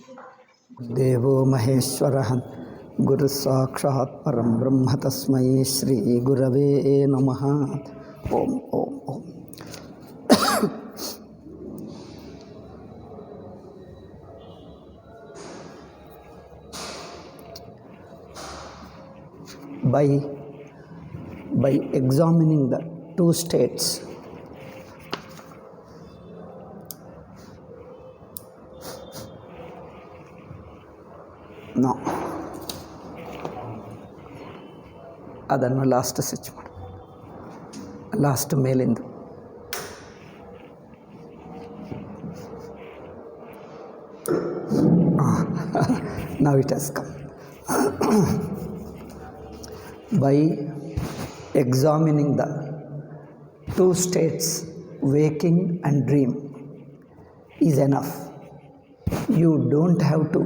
देवो महेश्वरः गुरुः साक्षात् परं ब्रह्म तस्मै श्री गुरवे नमः. Om Om Om. by examining the two states, no, ಅದನ್ನು ಲಾಸ್ಟ್ ಸ್ವಿಚ್ ಮಾಡಿ, last ಮೇಲಿಂದು. Now it has come. By examining the two states, waking and dream, is enough. You don't have to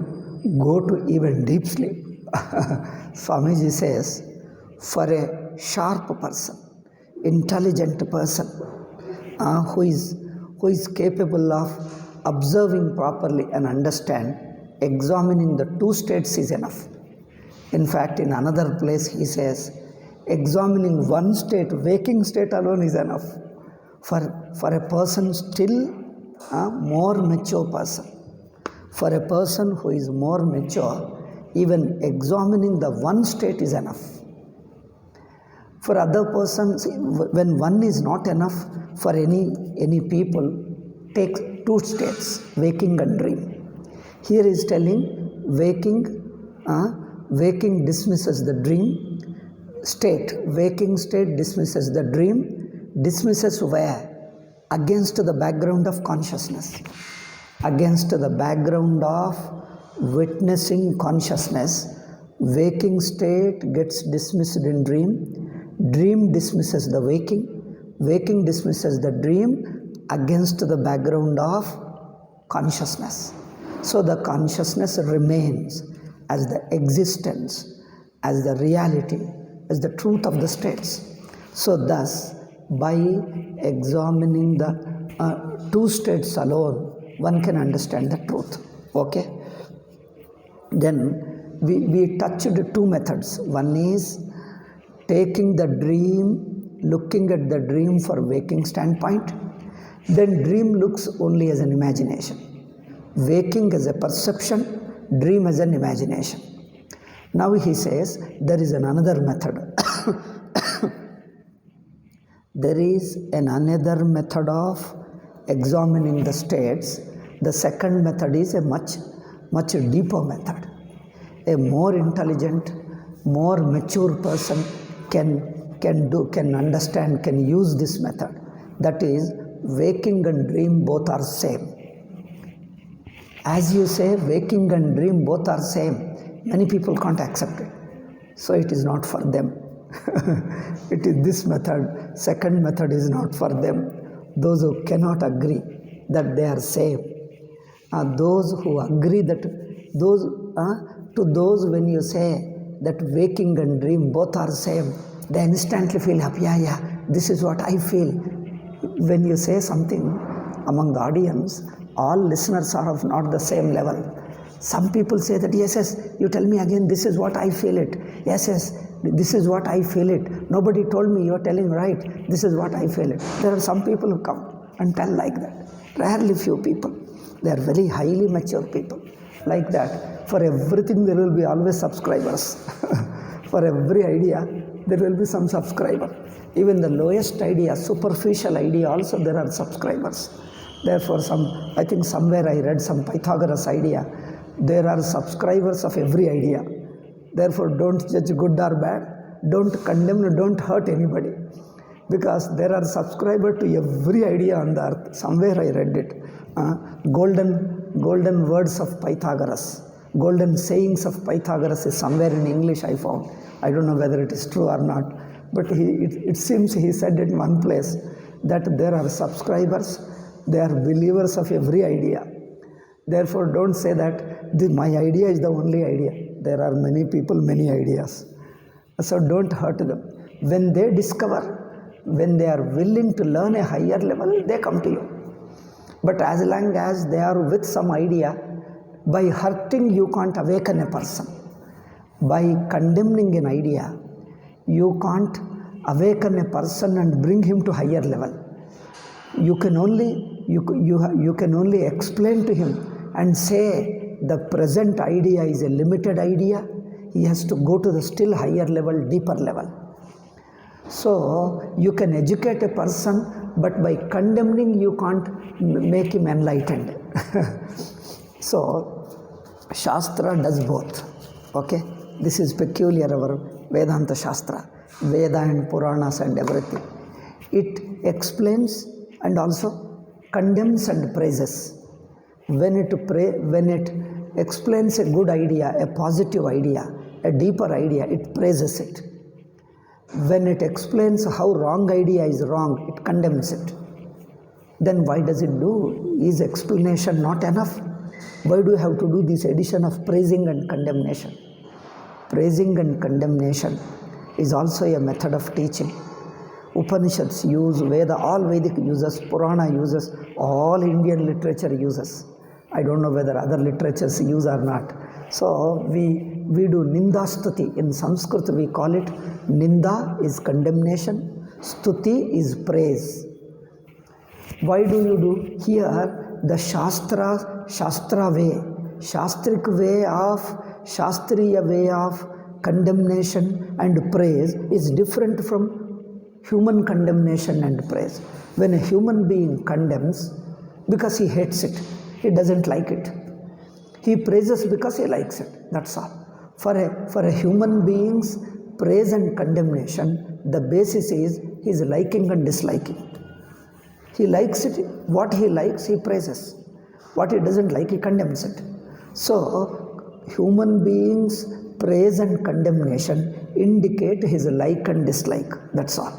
go to even deep sleep. Swamiji says, for a sharp person, intelligent person, who is capable of observing properly and understand, examining the two states is enough. In fact, in another place he says, examining one state, waking state alone is enough. For a person still more mature person, for a person who is more mature, even examining the one state is enough. For other persons, when one is not enough, for any people, take two states, waking and dream. Here is telling waking dismisses the dream state. Waking state dismisses the dream. Dismisses where? Against the background of consciousness. Against the background of witnessing consciousness, waking state gets dismissed in dream. Dream dismisses the waking. Waking dismisses the dream against the background of consciousness. So the consciousness remains as the existence, as the reality, as the truth of the states. So thus, by examining the two states alone, one can understand the truth. Okay? Then we touched two methods. One is taking the dream, looking at the dream for waking standpoint. Then dream looks only as an imagination. Waking as a perception, dream as an imagination. Now he says there is another method. There is another method of examining the states. The second method is a much deeper method. A more intelligent, more mature person can understand, can use this method. That is, waking and dream both are same. As you say, waking and dream both are same, many people can't accept it. So it is not for them. It is this method. Second method is not for them. Those who cannot agree that they are same. Those who agree that to those when you say that waking and dream both are same, they instantly feel happy. Yeah, this is what I feel. When you say something among the audience, all listeners are of not the same level. Some people say that, yes, you tell me again, this is what I feel it. Yes, this is what I feel it. Nobody told me, you're telling right, this is what I feel it. There are some people who come and tell like that. Rarely few people. They are very highly mature people. Like that. For everything there will be always subscribers. For every idea, there will be some subscriber. Even the lowest idea, superficial idea also there are subscribers. Therefore, I think somewhere I read some Pythagoras idea. There are subscribers of every idea. Therefore, don't judge good or bad. Don't condemn, don't hurt anybody. Because there are subscribers to every idea on the earth. Somewhere I read it. Golden words of Pythagoras. Golden sayings of Pythagoras is somewhere in English I found. I don't know whether it is true or not. But it seems he said in one place that there are subscribers. They are believers of every idea. Therefore, don't say that my idea is the only idea. There are many people, many ideas. So don't hurt them. When they discover, when they are willing to learn a higher level, they come to you. But as long as they are with some idea, By hurting, you can't awaken a person. By condemning an idea, you can't awaken a person and bring him to higher level. You can only explain to him and say the present idea is a limited idea. He has to go to the still higher level, deeper level. So you can educate a person, but by condemning you can't make him enlightened. So Shastra does both. Okay, this is peculiar our Vedanta Shastra, Veda and Puranas and everything. It explains and also condemns and praises. When it explains a good idea, a positive idea, a deeper idea, it praises it. When it explains how wrong idea is wrong, it condemns it. Then why does it do? Is explanation not enough? Why do you have to do this addition of praising and condemnation? Praising and condemnation is also a method of teaching. Upanishads use, Veda, all Vedic uses, Purana uses, all Indian literature uses. I don't know whether other literatures use or not. So we do Ninda Stuti. In Sanskrit we call it Ninda is condemnation, Stuti is praise. Why do you do? Here the Shastra way, Shastric way of, Shastriya way of condemnation and praise is different from human condemnation and praise. When a human being condemns because he hates it, he doesn't like it. He praises because he likes it. That's all. For a human being's praise and condemnation, the basis is his liking and disliking. He likes it. What he likes, he praises. What he doesn't like, he condemns it. So, human beings' praise and condemnation indicate his like and dislike. That's all.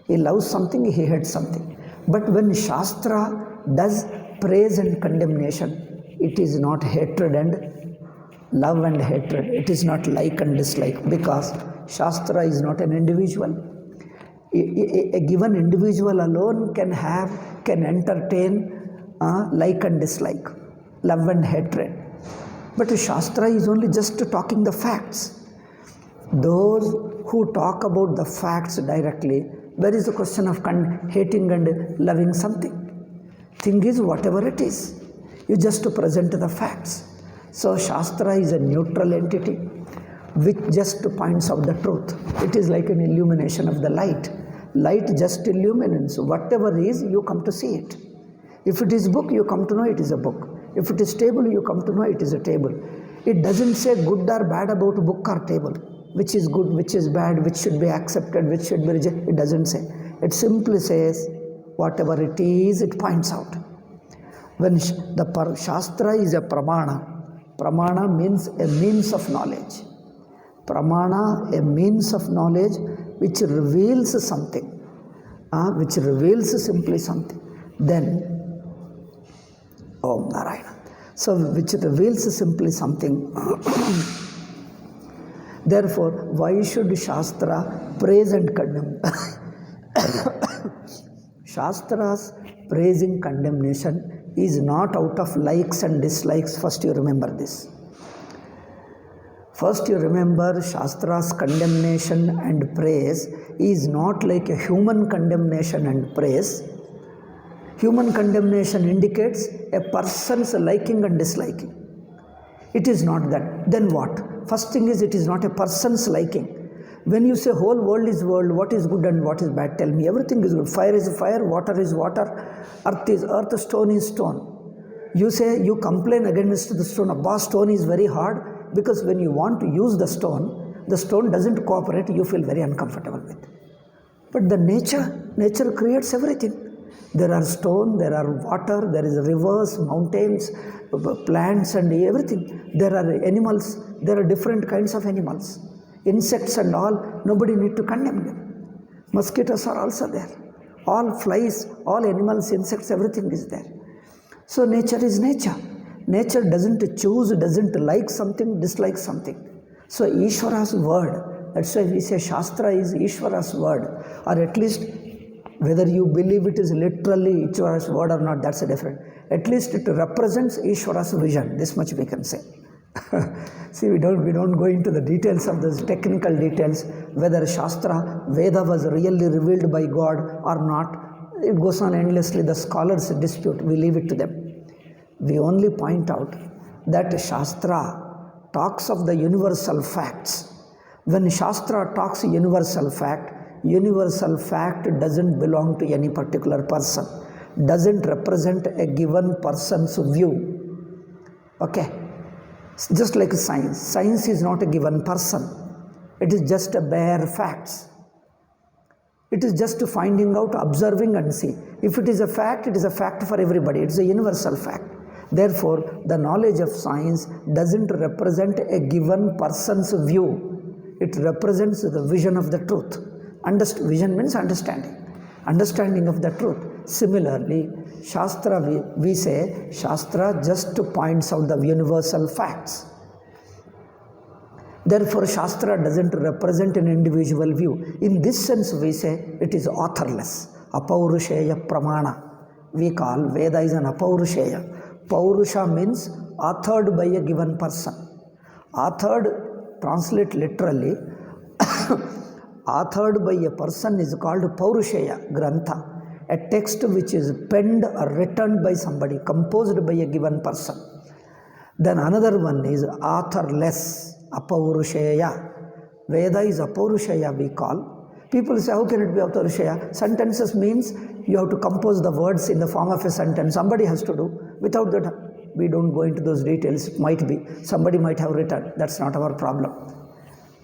He loves something, he hates something. But when Shastra does praise and condemnation, it is not hatred and love and hatred. It is not like and dislike, because Shastra is not an individual. A given individual alone can entertain like and dislike, love and hatred. But Shastra is only just talking the facts. Those who talk about the facts directly, where is the question of hating and loving something? Thing is, whatever it is, you just present the facts. So Shastra is a neutral entity which just points out the truth. It is like an illumination of the light. Light just illumines. Whatever is, you come to see it. If it is book, you come to know it is a book. If it is table, you come to know it is a table. It doesn't say good or bad about book or table. Which is good, which is bad, which should be accepted, which should be rejected. It doesn't say. It simply says whatever it is, it points out. When the Shastra is a pramana, pramana means a means of knowledge. Pramana, a means of knowledge which reveals something, which reveals simply something. Then, Om Narayana. So, which reveals simply something. Therefore, why should Shastra praise and condemn? Shastra's praising condemnation is not out of likes and dislikes. First you remember this. First you remember Shastra's condemnation and praise is not like a human condemnation and praise. Human condemnation indicates a person's liking and disliking. It is not that. Then what? First thing is, it is not a person's liking. When you say whole world is world, what is good and what is bad? Tell me. Everything is good. Fire is fire, water is water, earth is earth, stone is stone. You say, you complain against the stone. Abba, stone is very hard, because when you want to use the stone doesn't cooperate, you feel very uncomfortable with. But the nature creates everything. There are stone, there are water, there is rivers, mountains, plants and everything. There are animals, there are different kinds of animals. Insects and all, nobody need to condemn them. Mosquitoes are also there. All flies, all animals, insects, everything is there. So nature is nature. Nature doesn't choose, doesn't like something, dislike something. So Ishvara's word, that's why we say Shastra is Ishvara's word, or at least Whether you believe it is literally Ishvara's word or not, that's a different. At least it represents Ishvara's vision. This much we can say. See, we don't go into the details of those technical details, whether Shastra, Veda was really revealed by God or not. It goes on endlessly. The scholars dispute. We leave it to them. We only point out that Shastra talks of the universal facts. When Shastra talks universal fact doesn't belong to any particular person, doesn't represent a given person's view. Okay? Just like science. Science is not a given person. It is just a bare facts. It is just finding out, observing and see. If it is a fact, it is a fact for everybody. It is a universal fact. Therefore, the knowledge of science doesn't represent a given person's view. It represents the vision of the truth. Vision means understanding. Understanding of the truth. Similarly, Shastra, we say, Shastra just points out the universal facts. Therefore, Shastra doesn't represent an individual view. In this sense, we say it is authorless. Apaurusheya pramana. We call Veda is an apaurusheya. Paurusha means authored by a given person. Authored, translate literally, authored by a person is called Paurusheya, Grantha. A text which is penned or written by somebody, composed by a given person. Then another one is authorless, Apaurusheya. Veda is Apaurusheya, we call. People say, how can it be Apaurusheya? Sentences means you have to compose the words in the form of a sentence. Somebody has to do. Without that, we don't go into those details. It might be. Somebody might have written. That's not our problem.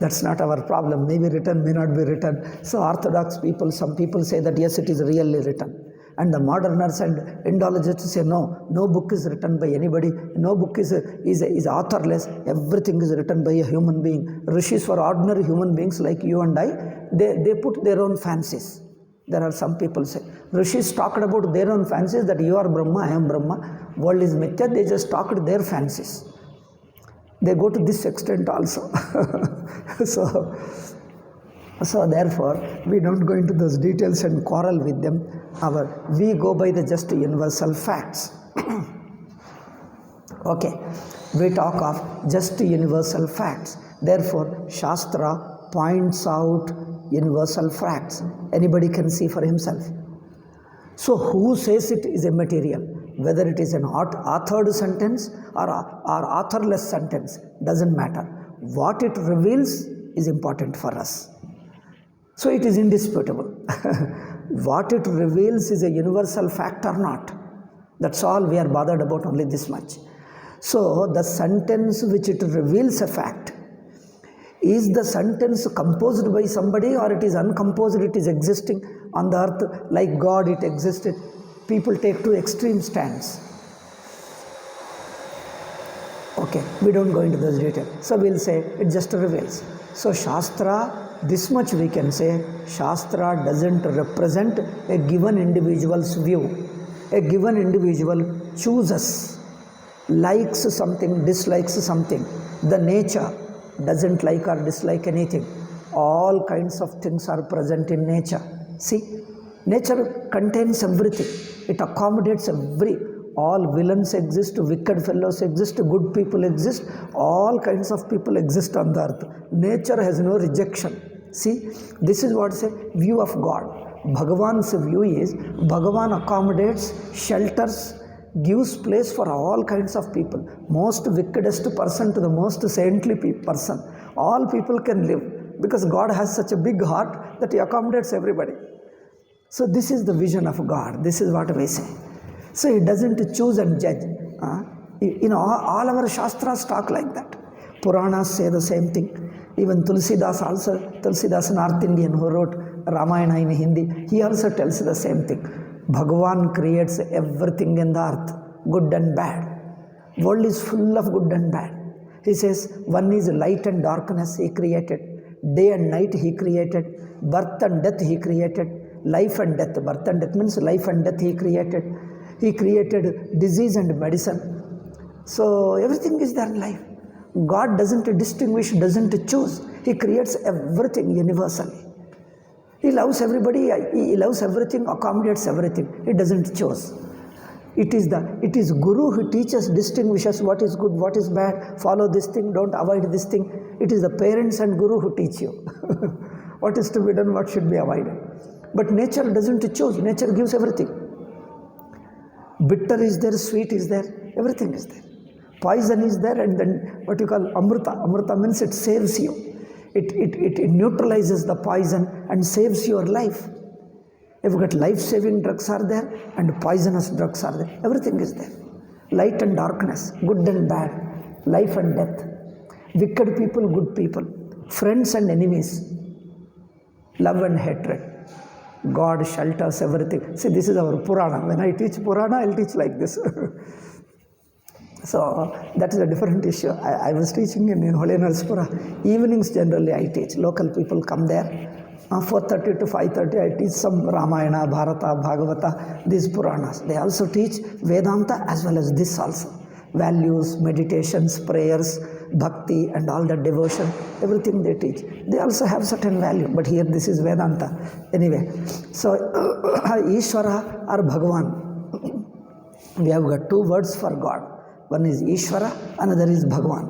That's not our problem. Maybe written, may not be written. So orthodox people, some people say that yes, it is really written. And the moderners and Indologists say no book is written by anybody. No book is authorless. Everything is written by a human being. Rishis for ordinary human beings like you and I, they put their own fancies. There are some people say, Rishis talked about their own fancies that you are Brahma, I am Brahma. World is Mithya. They just talked their fancies. They go to this extent also. So therefore, we don't go into those details and quarrel with them. We go by the just universal facts. Okay, we talk of just universal facts. Therefore, Shastra points out universal facts. Anybody can see for himself. So who says it is immaterial? Whether it is an authored sentence or authorless sentence, doesn't matter. What it reveals is important for us. So it is indisputable. What it reveals is a universal fact or not. That's all we are bothered about, only this much. So the sentence which it reveals a fact, is the sentence composed by somebody or it is uncomposed, it is existing on the earth like God, it existed. People take two extreme stands. Okay, we don't go into those details. So we'll say it just reveals. So Shastra, this much we can say, Shastra doesn't represent a given individual's view. A given individual chooses, likes something, dislikes something. The nature doesn't like or dislike anything. All kinds of things are present in nature. See, nature contains everything. It accommodates all villains exist, wicked fellows exist, good people exist, all kinds of people exist on the earth. Nature has no rejection. See, this is what is a view of God. Bhagavan's view is, Bhagavan accommodates, shelters, gives place for all kinds of people. Most wickedest person to the most saintly person. All people can live because God has such a big heart that He accommodates everybody. So this is the vision of God. This is what we say. So He doesn't choose and judge. All our Shastras talk like that. Puranas say the same thing. Even Tulsidas, North Indian, who wrote Ramayana in Hindi, he also tells the same thing. Bhagavan creates everything in the earth, good and bad. World is full of good and bad. He says, one is light and darkness He created. Day and night He created. Birth and death He created. Life and death. Birth and death means life and death He created. He created disease and medicine. So everything is there in life. God doesn't distinguish, doesn't choose. He creates everything universally. He loves everybody, he loves everything, accommodates everything. He doesn't choose. It is Guru who teaches, distinguishes what is good, what is bad, follow this thing, don't avoid this thing. It is the parents and Guru who teach you what is to be done, what should be avoided. But nature doesn't choose, nature gives everything. Bitter is there, sweet is there, everything is there. Poison is there, and then what you call Amrita. Amrita means it saves you. It neutralizes the poison and saves your life. You've got life-saving drugs are there and poisonous drugs are there. Everything is there. Light and darkness, good and bad, life and death, wicked people, good people, friends and enemies, love and hatred. God shelters everything. See, this is our Purana. When I teach Purana, I'll teach like this. So that is a different issue. I was teaching in Holy Narsapura. Evenings generally I teach. Local people come there. 4:30 to 5:30 I teach some Ramayana, Bharata, Bhagavata, these Puranas. They also teach Vedanta as well as this also. Values, meditations, prayers, bhakti and all that devotion, everything they teach. They also have certain value, but here this is Vedanta. Anyway, so Ishvara or Bhagavan. We have got two words for God. One is Ishvara, another is Bhagavan.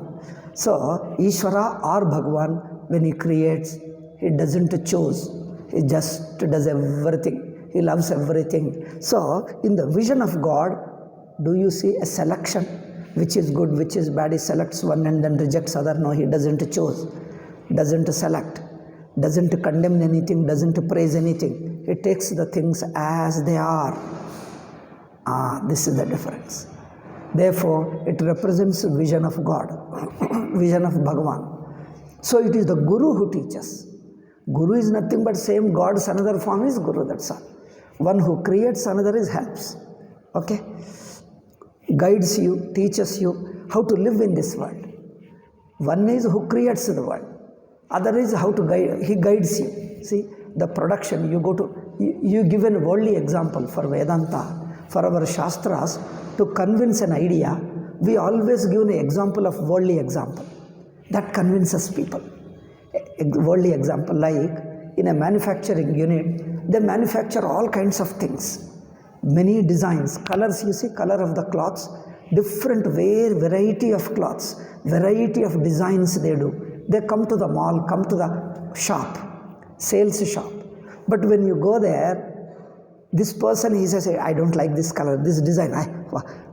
So Ishvara or Bhagavan, when he creates, he doesn't choose. He just does everything. He loves everything. So in the vision of God, do you see a selection? Which is good, which is bad? He selects one and then rejects other. No, he doesn't choose, doesn't select, doesn't condemn anything, doesn't praise anything. He takes the things as they are. This is the difference. Therefore, it represents the vision of God, vision of Bhagavan. So it is the Guru who teaches. Guru is nothing but same God's another form is Guru, that's all. One who creates, another is helps. Okay? Guides you, teaches you how to live in this world. One is who creates the world. Other is how to guide, he guides you. See, the production, you give an worldly example for Vedanta, for our Shastras, to convince an idea, we always give an example of worldly example. That convinces people. A worldly example like in a manufacturing unit, they manufacture all kinds of things. Many designs, colors, you see, color of the cloths, different variety of cloths, variety of designs they do. They come to the mall, come to the shop, sales shop. But when you go there, this person, he says, I don't like this color, this design.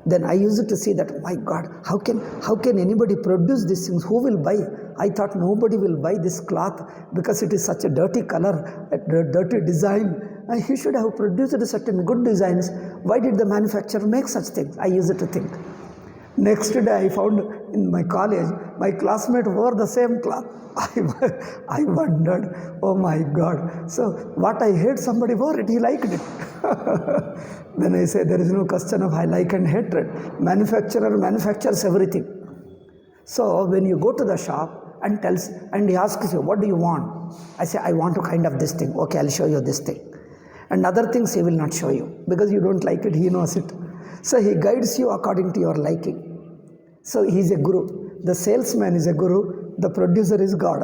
Then I used to see that, my God, how can anybody produce these things? Who will buy? I thought nobody will buy this cloth because it is such a dirty color, a dirty design. He should have produced certain good designs. Why did the manufacturer make such things? I used to think. Next day I found in my college, my classmate wore the same cloth. I wondered, oh my God. So what I hate, somebody wore it, he liked it. Then I say, there is no question of I like and hatred. Manufacturer manufactures everything. So when you go to the shop and he asks you, what do you want? I say, I want a kind of this thing. Okay, I'll show you this thing. And other things he will not show you because you don't like it, he knows it. So he guides you according to your liking. So he is a guru. The salesman is a guru, the producer is God.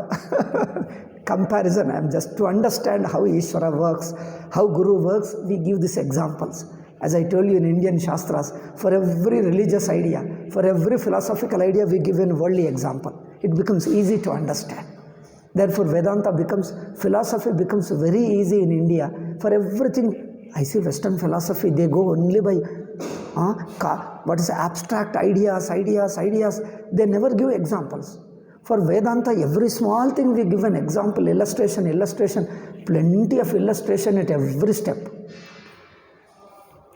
Comparison, I am just to understand how Ishvara works, how Guru works, we give these examples. As I told you in Indian Shastras, for every religious idea, for every philosophical idea, we give a worldly example. It becomes easy to understand. Therefore, Vedanta becomes, philosophy becomes very easy in India. For everything, I see Western philosophy, they go only by what is abstract ideas. They never give examples. For Vedanta, every small thing we give an example, illustration, plenty of illustration at every step.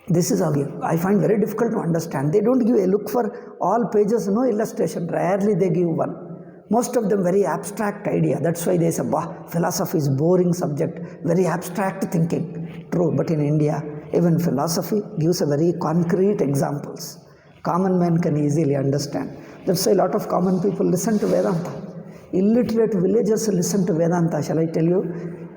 This is again, I find very difficult to understand. They don't give a look for all pages, no illustration. Rarely they give one. Most of them very abstract idea. That's why they say, philosophy is boring subject, very abstract thinking. True, but in India, even philosophy gives a very concrete examples. Common man can easily understand. That's why a lot of common people listen to Vedanta. Illiterate villagers listen to Vedanta. Shall I tell you?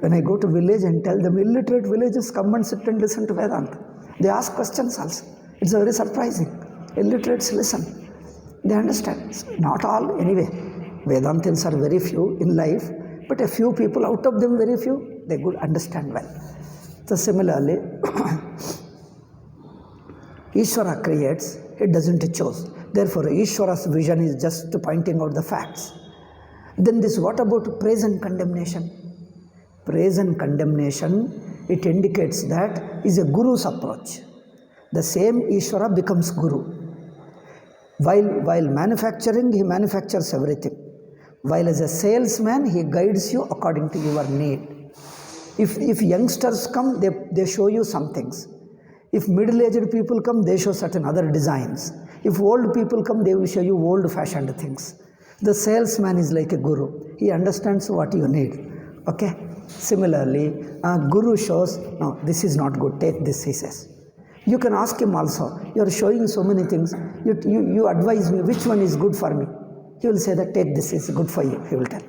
When I go to village and tell them, illiterate villagers come and sit and listen to Vedanta. They ask questions also. It's very surprising. Illiterates listen. They understand. Not all, anyway. Vedantins are very few in life, but a few people, out of them very few, they could understand well. So similarly, Ishvara creates, it doesn't choose. Therefore, Ishvara's vision is just pointing out the facts. Then this, what about praise and condemnation? Praise and condemnation, it indicates that is a guru's approach. The same Ishvara becomes guru. While manufacturing, he manufactures everything. While as a salesman, he guides you according to your need. If youngsters come, they show you some things. If middle-aged people come, they show certain other designs. If old people come, they will show you old-fashioned things. The salesman is like a guru. He understands what you need. Okay? Similarly, guru shows, no, this is not good, take this, he says. You can ask him also, you are showing so many things, you advise me, which one is good for me? He will say that, take this, is good for you, he will tell.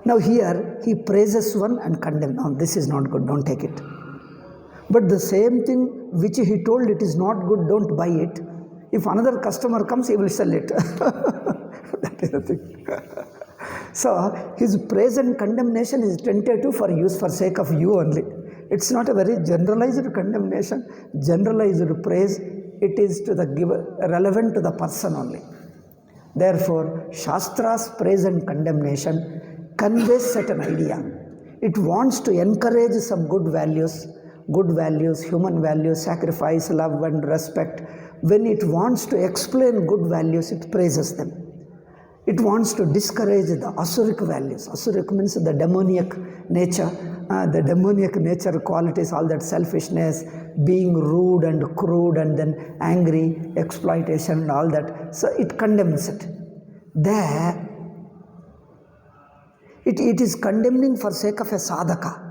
Now here, he praises one and condemns, no, this is not good, don't take it. But the same thing which he told it is not good, don't buy it. If another customer comes, he will sell it. That is the thing. So, his praise and condemnation is tentative for use for sake of you only. It's not a very generalized condemnation, generalized praise. It is to the giver, relevant to the person only. Therefore, Shastra's praise and condemnation conveys certain idea. It wants to encourage some good values, human values, sacrifice, love and respect. When it wants to explain good values, it praises them. It wants to discourage the asuric values. Asuric means the demoniac nature, qualities, all that selfishness, being rude and crude and then angry, exploitation and all that. So it condemns it. There, it is condemning for sake of a sadhaka.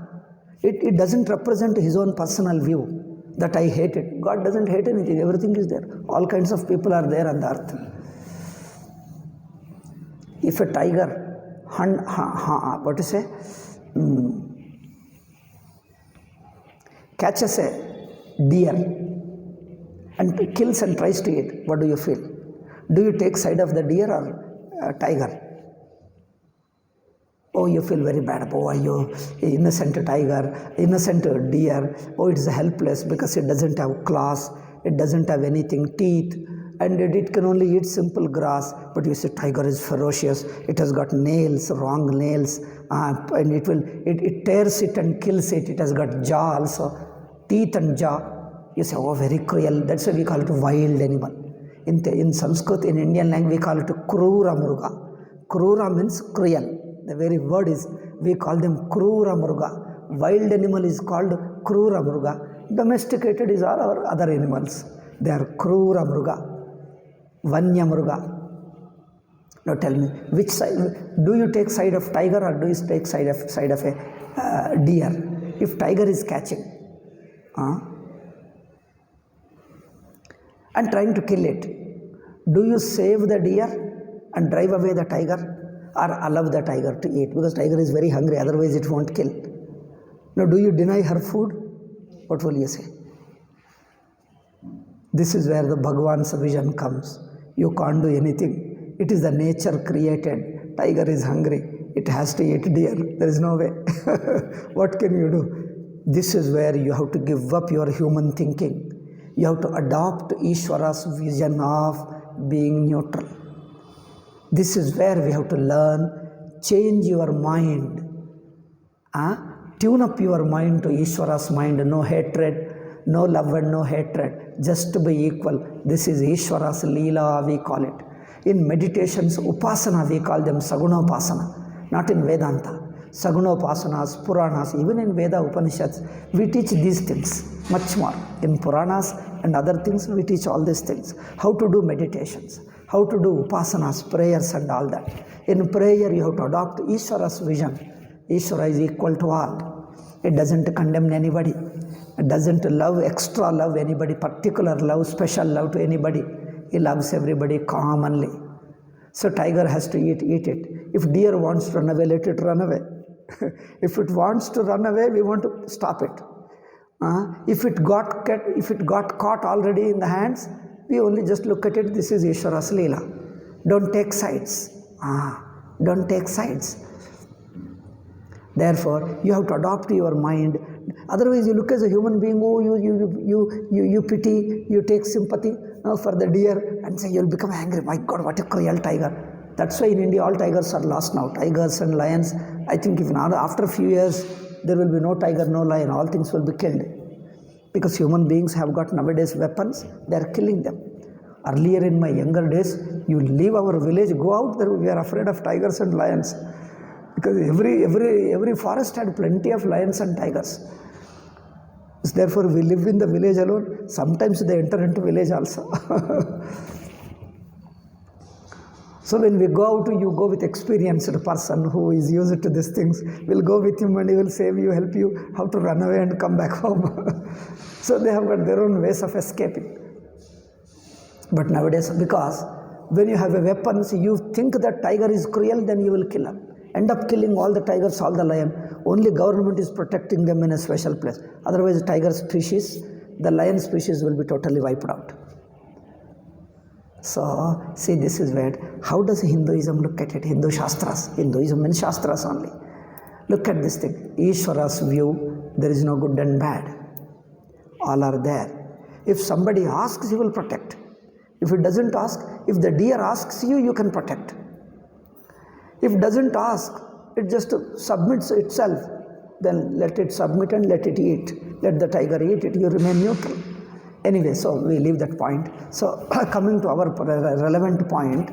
It doesn't represent his own personal view that I hate it. God doesn't hate anything. Everything is there. All kinds of people are there on the earth. If a tiger catches a deer and kills and tries to eat, what do you feel? Do you take side of the deer or tiger? Oh, you feel very bad. Oh, you innocent tiger, innocent deer. Oh, it is helpless because it doesn't have claws, it doesn't have anything, teeth, and it can only eat simple grass. But you say tiger is ferocious. It has got nails, wrong nails, and it tears it and kills it. It has got jaw also, teeth and jaw. You say, oh, very cruel. That's why we call it wild animal. In Sanskrit, in Indian language, we call it krura mruga. Krura means cruel. The very word is, we call them krura mruga. Wild animal is called krura mruga. Domesticated is all our other animals. They are krura mruga. Vanya mruga. Now tell me, which side, do you take side of tiger or do you take side of a deer? If tiger is catching and trying to kill it, do you save the deer and drive away the tiger? Or allow the tiger to eat, because tiger is very hungry, otherwise it won't kill. Now, do you deny her food? What will you say? This is where the Bhagavan's vision comes. You can't do anything. It is the nature created. Tiger is hungry. It has to eat deer. There is no way. What can you do? This is where you have to give up your human thinking. You have to adopt Ishvara's vision of being neutral. This is where we have to learn, change your mind, tune up your mind to Ishvara's mind, no hatred, no love and no hatred, just to be equal. This is Ishvara's Leela, we call it. In meditations, Upasana, we call them Sagunopasana, not in Vedanta. Sagunopasanas, Puranas, even in Veda Upanishads, we teach these things much more. In Puranas and other things, we teach all these things. How to do meditations, how to do upasanas, prayers and all that. In prayer, you have to adopt Ishvara's vision. Ishvara is equal to all. It doesn't condemn anybody. It doesn't extra love anybody, particular love, special love to anybody. He loves everybody commonly. So tiger has to eat it. If deer wants to run away, let it run away. If it wants to run away, we want to stop it. If it got caught already in the hands, we only just look at it. This is Ishvara's Leela. Don't take sides. Don't take sides. Therefore, you have to adopt your mind. Otherwise, you look as a human being, oh, you pity, you take sympathy for the deer, and say you'll become angry. My God, what a cruel tiger. That's why in India, all tigers are lost now. Tigers and lions. I think if not, after a few years, there will be no tiger, no lion. All things will be killed. Because human beings have got nowadays weapons, they are killing them. Earlier in my younger days, you leave our village, go out there, we are afraid of tigers and lions. Because every forest had plenty of lions and tigers. Therefore, we live in the village alone. Sometimes they enter into village also. So when we go out, you go with experienced person who is used to these things. We'll go with him and he will save you, help you how to run away and come back home. So they have got their own ways of escaping. But nowadays, because when you have a weapon, so you think that tiger is cruel, then you will kill him. End up killing all the tigers, all the lion. Only government is protecting them in a special place. Otherwise, tiger species, the lion species will be totally wiped out. So, see, this is where, how does Hinduism look at it? Hindu Shastras. Hinduism means Shastras only. Look at this thing. Ishvara's view, there is no good and bad. All are there. If somebody asks, he will protect. If it doesn't ask, if the deer asks you, you can protect. If it doesn't ask, it just submits itself, then let it submit and let it eat. Let the tiger eat it, you remain neutral. Anyway, so we leave that point. So coming to our relevant point,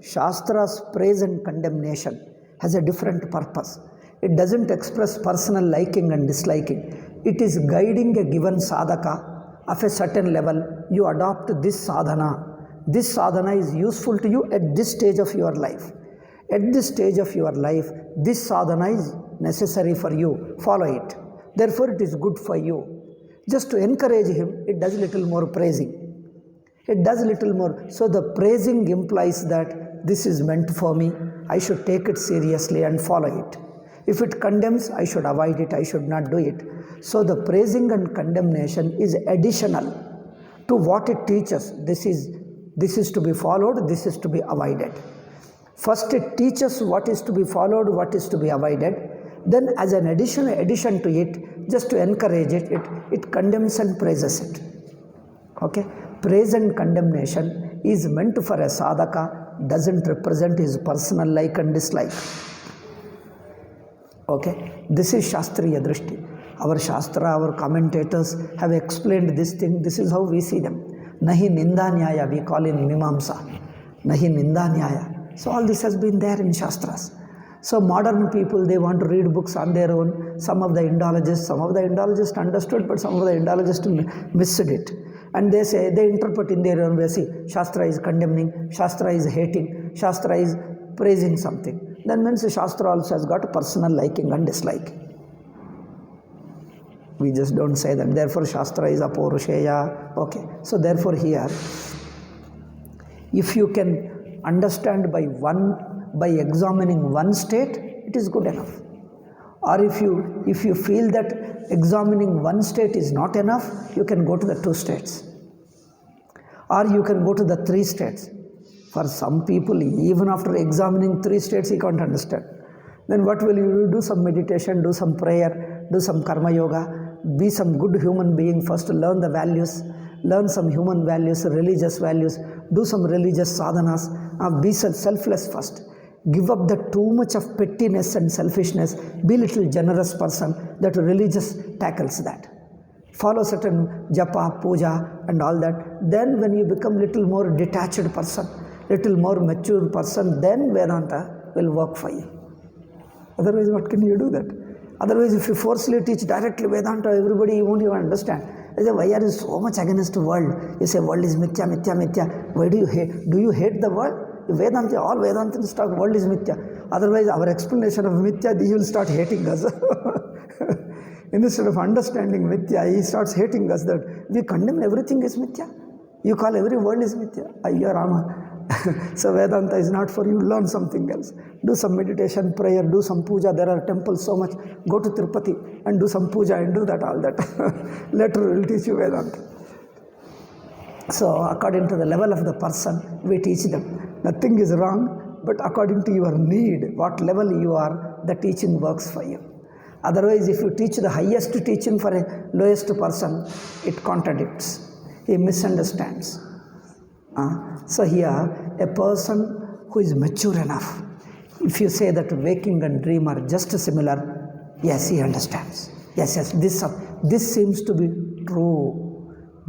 Shastra's praise and condemnation has a different purpose. It doesn't express personal liking and disliking. It is guiding a given sadhaka of a certain level. You adopt this sadhana. This sadhana is useful to you at this stage of your life. At this stage of your life, this sadhana is necessary for you. Follow it. Therefore, it is good for you. Just to encourage him, it does little more praising. It does little more. So the praising implies that this is meant for me. I should take it seriously and follow it. If it condemns, I should avoid it. I should not do it. So the praising and condemnation is additional to what it teaches. This is to be followed. This is to be avoided. First, it teaches what is to be followed, what is to be avoided. Then, as an addition to it, just to encourage it, it condemns and praises it. Okay? Praise and condemnation is meant for a sadhaka, doesn't represent his personal like and dislike. Okay? This is Shastriya Drishti. Our Shastra, our commentators have explained this thing. This is how we see them. Nahi Ninda Nyaya, we call in Mimamsa. Nahi Ninda Nyaya. So all this has been there in Shastras. So modern people, they want to read books on their own. Some of the Indologists understood, but some of the Indologists missed it. And they say, they interpret in their own way. See, Shastra is condemning, Shastra is hating, Shastra is praising something. Then means the Shastra also has got a personal liking and disliking. We just don't say that. Therefore, Shastra is apurusheya. Okay. So therefore here, if you can understand by examining one state, it is good enough. Or if you feel that examining one state is not enough, you can go to the 2 states. Or you can go to the 3 states. For some people, even after examining 3 states, he can't understand. Then what will you do? Do some meditation, do some prayer, do some karma yoga, be some good human being first, learn the values, learn some human values, religious values, do some religious sadhanas, be selfless first. Give up the too much of pettiness and selfishness, be little generous person, that religious tackles that. Follow certain japa, puja and all that. Then when you become little more detached person, little more mature person, then Vedanta will work for you. Otherwise, what can you do that? Otherwise, if you forcefully teach directly Vedanta, everybody won't even understand. They say, why are you so much against the world? You say, world is mithya, mithya, mithya. Why do you hate? Do you hate the world? Vedanta, all Vedantins talk, world is mithya. Otherwise, our explanation of mithya, he will start hating us. Instead of understanding mithya, he starts hating us that we condemn everything is mithya. You call every world is mithya. Ayya Rama. So Vedanta is not for you. Learn something else. Do some meditation, prayer, do some puja. There are temples so much. Go to Tirupati and do some puja and do that, all that. Later will teach you Vedanta. So according to the level of the person, we teach them. Nothing is wrong. but according to your need, what level you are, the teaching works for you. Otherwise, if you teach the highest teaching for a lowest person, it contradicts. He misunderstands. So here, a person who is mature enough, if you say that waking and dream are just similar, yes, he understands. Yes, this seems to be true.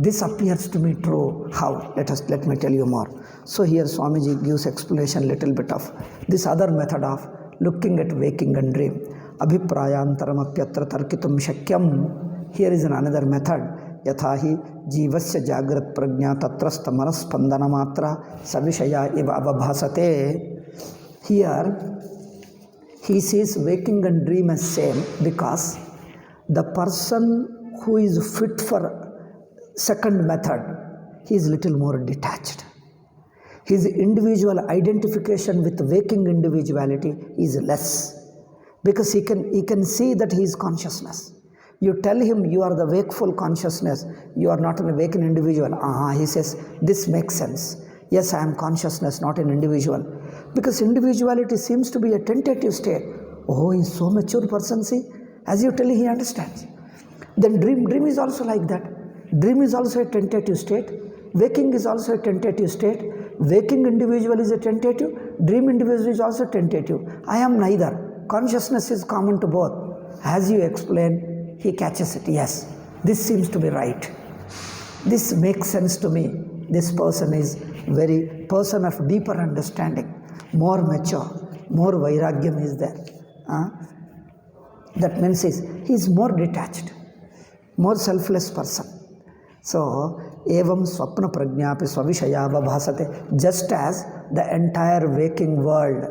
This appears to be true. How? Let me tell you more. So here Swamiji gives explanation little bit of this other method of looking at waking and dream. Abhiprayantaram apyatra tarkitum shakyam. Here is another method. Yathahi jivasya jagrat prajna tatrasta manaspandana matra savishaya iva avabhasate. Here he sees waking and dream as same because the person who is fit for second method, he is little more detached. His individual identification with waking individuality is less because he can see that he is consciousness. You tell him you are the wakeful consciousness, you are not an awakened individual. He says, this makes sense. Yes, I am consciousness, not an individual. Because individuality seems to be a tentative state. Oh, he is so mature person, see. As you tell him, he understands. Then dream is also like that. Dream is also a tentative state. Waking is also a tentative state. Waking individual is a tentative. Dream individual is also tentative. I am neither. Consciousness is common to both. As you explain, he catches it. Yes, this seems to be right. This makes sense to me. This person is very person of deeper understanding, more mature, more vairagyam is there. That means he is more detached, more selfless person. So, evam swapna prajnapi svavishayava bhasate, just as the entire waking world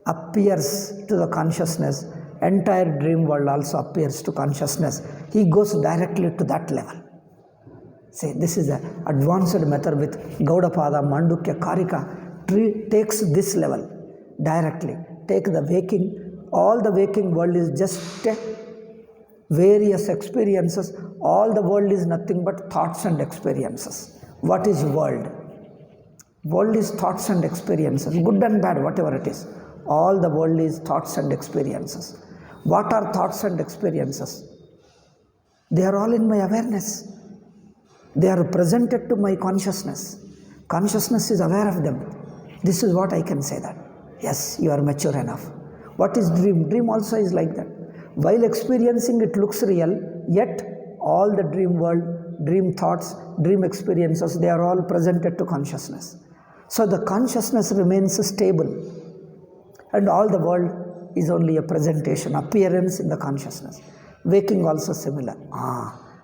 appears to the consciousness, entire dream world also appears to consciousness. He goes directly to that level. See, this is an advanced method with Gaudapada, Mandukya, Karika, takes this level directly. Take the waking, all the waking world is just various experiences. All the world is nothing but thoughts and experiences. What is world? World is thoughts and experiences, good and bad, whatever it is. All the world is thoughts and experiences. What are thoughts and experiences? They are all in my awareness. They are presented to my consciousness. Consciousness is aware of them. This is what I can say that. Yes, you are mature enough. What is dream? Dream also is like that. While experiencing it looks real, yet all the dream world, dream thoughts, dream experiences, they are all presented to consciousness. So the consciousness remains stable and all the world is only a presentation, appearance in the consciousness. Waking also similar.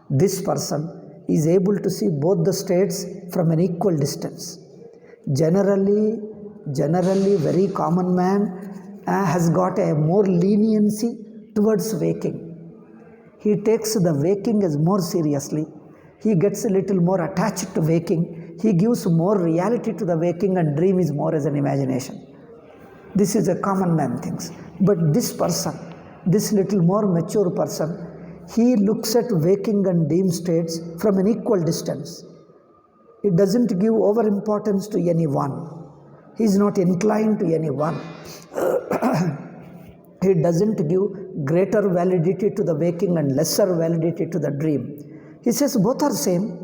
This person is able to see both the states from an equal distance. Generally, very common man has got a more leniency towards waking. He takes the waking as more seriously. He gets a little more attached to waking. He gives more reality to the waking and dream is more as an imagination. This is a common man things. But this person, this little more mature person, he looks at waking and dream states from an equal distance. He doesn't give overimportance to any one. He is not inclined to any one. He doesn't give greater validity to the waking and lesser validity to the dream. He says both are same.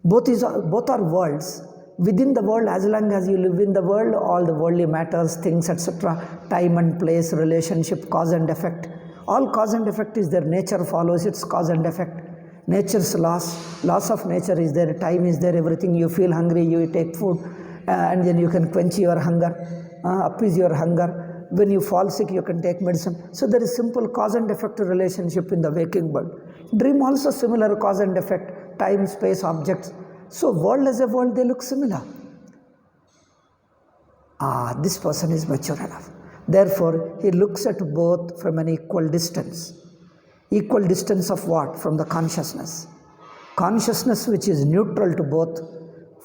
Both are worlds. Within the world, as long as you live in the world, all the worldly matters, things, etc., time and place, relationship, cause and effect. All cause and effect is there. Nature follows its cause and effect. Nature's loss of nature is there. Time is there. Everything. You feel hungry, you take food, and then you can quench your hunger, appease your hunger. When you fall sick, you can take medicine. So there is simple cause and effect relationship in the waking world. Dream also similar cause and effect, time, space, objects. So world as a world, they look similar. This person is mature enough. Therefore, he looks at both from an equal distance. Equal distance of what? From the consciousness. Consciousness which is neutral to both.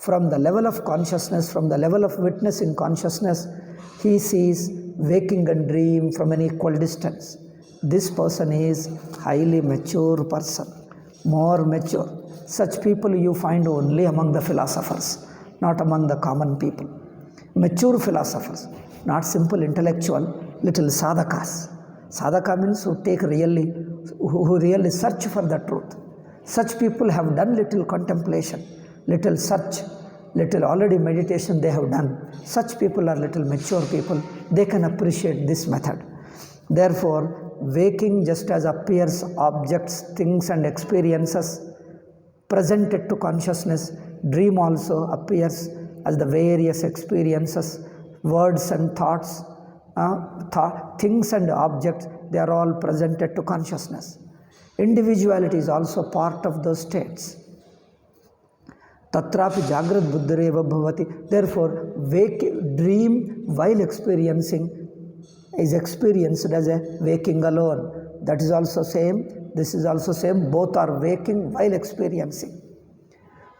From the level of consciousness, from the level of witness in consciousness, he sees waking and dream from an equal distance. This person is highly mature person, more mature. Such people you find only among the philosophers, not among the common people. mature philosophers, not simple intellectual, little sadhakas. Sadhaka means who really search for the truth. Such people have done little contemplation, little search, little already meditation they have done. Such people are little mature people. They can appreciate this method. Therefore, waking just as appears objects, things and experiences presented to consciousness, dream also appears as the various experiences, words and thoughts, things and objects, they are all presented to consciousness. Individuality is also part of those states. Tatrapi jagrat buddhireva bhavati. Therefore, dream while experiencing is experienced as a waking alone. That is also same. This is also same. Both are waking while experiencing.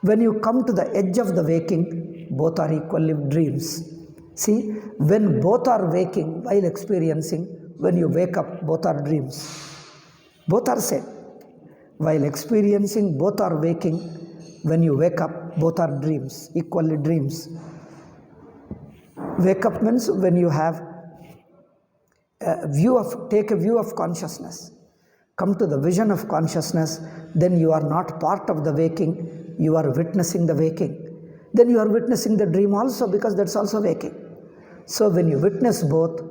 When you come to the edge of the waking, both are equally dreams. See, when both are waking while experiencing, when you wake up, both are dreams. Both are same. While experiencing, both are waking. When you wake up, both are dreams, equally dreams. Wake up means when you have take a view of consciousness, come to the vision of consciousness, then you are not part of the waking, you are witnessing the waking. Then you are witnessing the dream also, because that's also waking. So when you witness both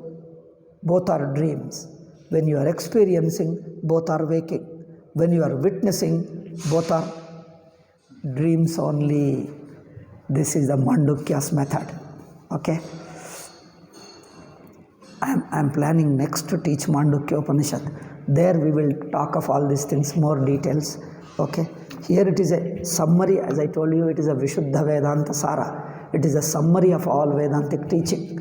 are dreams. When you are experiencing, both are waking. When you are witnessing, both are dreams only. This is the Mandukya's method. Okay? I am planning next to teach Mandukya Upanishad. There we will talk of all these things, more details. Okay? Here it is a summary, as I told you, it is a Vishuddha Vedanta Sara. It is a summary of all Vedantic teaching.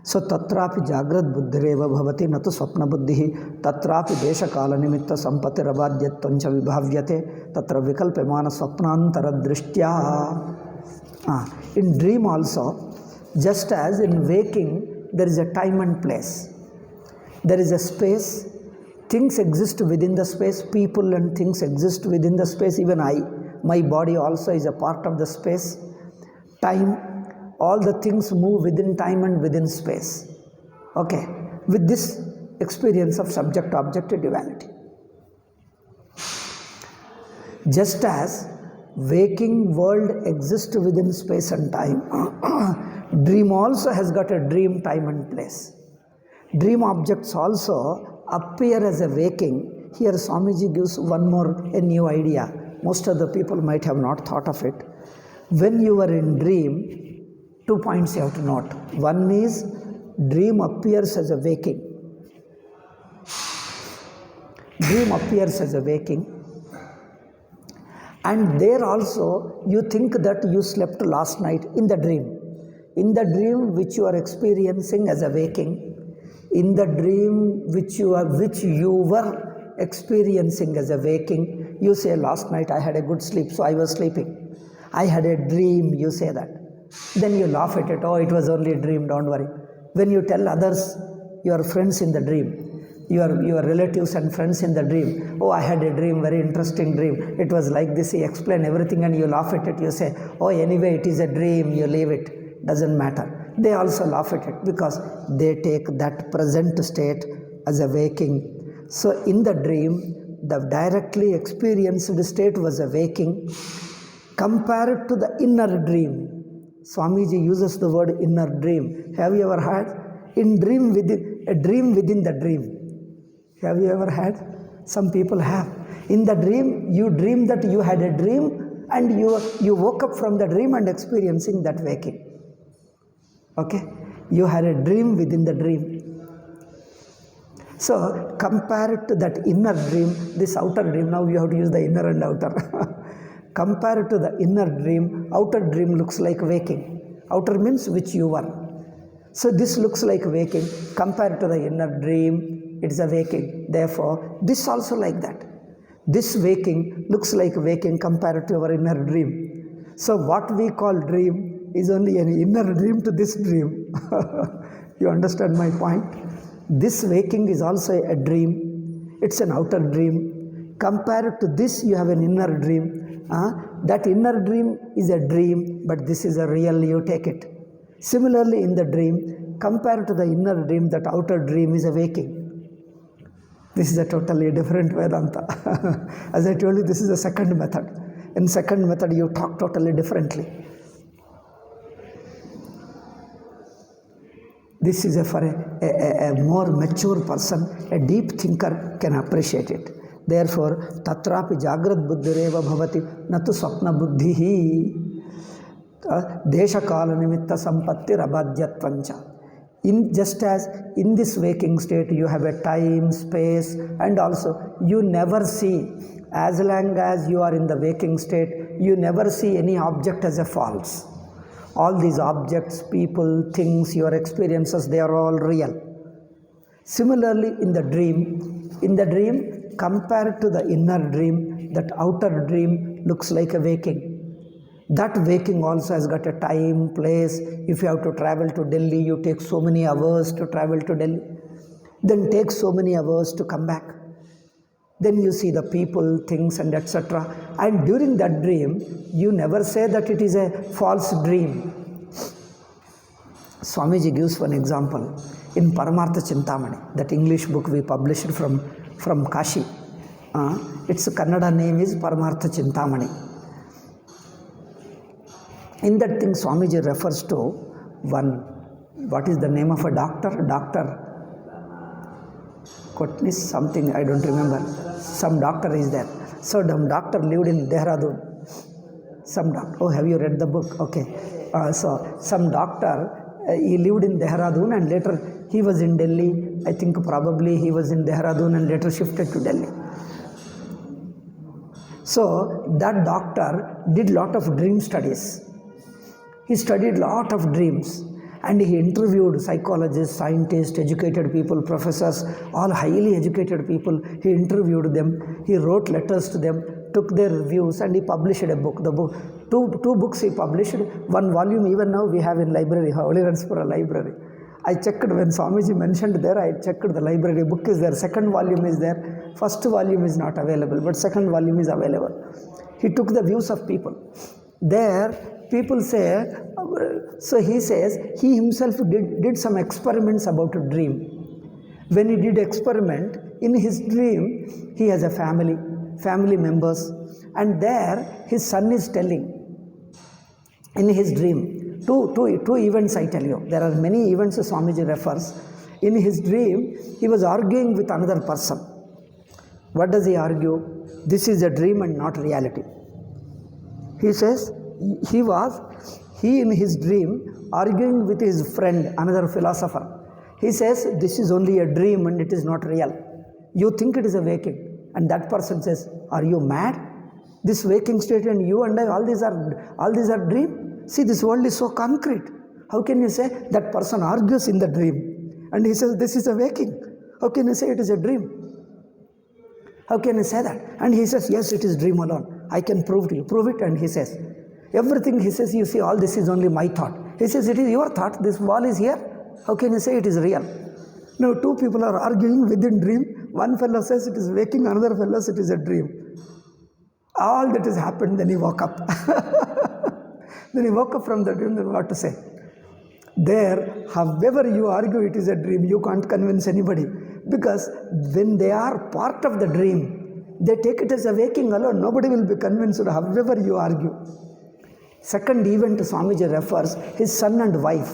So tatrapi jagrat buddhireva bhavati natu swapna buddhihi tatrapi desha kala nimitta sampati rabadhyatvancha vibhavyate tatra vikalpemana swapnantara drishtya. In dream also, just as in waking, there is a time and place. There is a space. Things exist within the space. People and things exist within the space. Even my body also is a part of the space. Time. All the things move within time and within space. Okay, with this experience of subject-object duality. Just as waking world exists within space and time, dream also has got a dream, time and place. Dream objects also appear as a waking. Here Swamiji gives a new idea. Most of the people might have not thought of it. When you are in dream, 2 points you have to note. One is, dream appears as a waking. Dream appears as a waking. And there also, you think that you slept last night in the dream. In the dream which you are experiencing as a waking, in the dream which you were experiencing as a waking, you say, last night I had a good sleep, so I was sleeping. I had a dream, you say that. Then you laugh at it, oh, it was only a dream, don't worry. When you tell others, your friends in the dream, your relatives and friends in the dream, oh, I had a dream, very interesting dream. It was like this, he explained everything and you laugh at it. You say, oh, anyway, it is a dream, you leave it, doesn't matter. They also laugh at it because they take that present state as a waking. So in the dream, the directly experienced state was a waking compared to the inner dream. Swamiji uses the word inner dream. Have you ever had? A dream within the dream. Have you ever had? Some people have. In the dream, you dream that you had a dream and you woke up from the dream and experiencing that waking. Okay? You had a dream within the dream. So, compared to that inner dream, this outer dream, now you have to use the inner and outer. Compared to the inner dream, outer dream looks like waking. Outer means which you were. So this looks like waking. Compared to the inner dream, it is a waking. Therefore, this also like that. This waking looks like waking compared to our inner dream. So what we call dream is only an inner dream to this dream. You understand my point? This waking is also a dream. It's an outer dream. Compared to this, you have an inner dream. That inner dream is a dream, but this is a real, you take it. Similarly, in the dream, compared to the inner dream, that outer dream is a waking. This is a totally different Vedanta. As I told you, this is the second method. In second method, you talk totally differently. This is for a more mature person, a deep thinker can appreciate it. Therefore, tatrapi jagrad buddhireva bhavati natu swapna buddhihi desha kala nimitta sampatti rabhadyatvancha. Just as in this waking state you have a time, space, and also you never see, as long as you are in the waking state, you never see any object as a false. All these objects, people, things, your experiences, they are all real. Similarly, in the dream, compared to the inner dream, that outer dream looks like a waking. That waking also has got a time, place. If you have to travel to Delhi, you take so many hours to travel to Delhi. Then take so many hours to come back. Then you see the people, things, and etc. And during that dream, you never say that it is a false dream. Swamiji gives one example. In Paramartha Chintamani, that English book we published from Kashi. Its Kannada name is Paramartha Chintamani. In that thing, Swamiji refers to one, what is the name of a doctor? Dr. Kotnis something, I don't remember. Some doctor is there. So the doctor lived in Dehradun. Some doctor, oh, have you read the book? Okay. So some doctor, he lived in Dehradun and later he was in Delhi. I think probably he was in Dehradun and later shifted to Delhi. So that doctor did lot of dream studies. He studied lot of dreams and he interviewed psychologists, scientists, educated people, professors, all highly educated people. He interviewed them, he wrote letters to them, took their reviews, and he published a book. The book, two books he published, one volume even now we have in library, Holy Ranspura library. I checked when Swamiji mentioned there, I checked the library, book is there, second volume is there, first volume is not available, but second volume is available. He took the views of people. There, people say, so he says, he himself did some experiments about a dream. When he did experiment, in his dream, he has a family members, and there his son is telling, in his dream, two events I tell you. There are many events Swamiji refers. In his dream, he was arguing with another person. What does he argue? This is a dream and not reality. He says, he in his dream arguing with his friend, another philosopher. He says, this is only a dream and it is not real. You think it is a waking. And that person says, are you mad? This waking state and you and I, all these are dream. See, this world is so concrete. How can you say that person argues in the dream? And he says, this is a waking. How can you say it is a dream? How can you say that? And he says, yes, it is dream alone. I can prove to you. Prove it. And he says, everything he says, you see, all this is only my thought. He says, it is your thought. This wall is here. How can you say it is real? Now, two people are arguing within dream. One fellow says it is waking, another fellow says it is a dream. All that has happened, then he woke up. Then he woke up from the dream, then what to say? There, however you argue it is a dream, you can't convince anybody. Because when they are part of the dream, they take it as a waking alone. Nobody will be convinced however you argue. Second event Swamiji refers, his son and wife,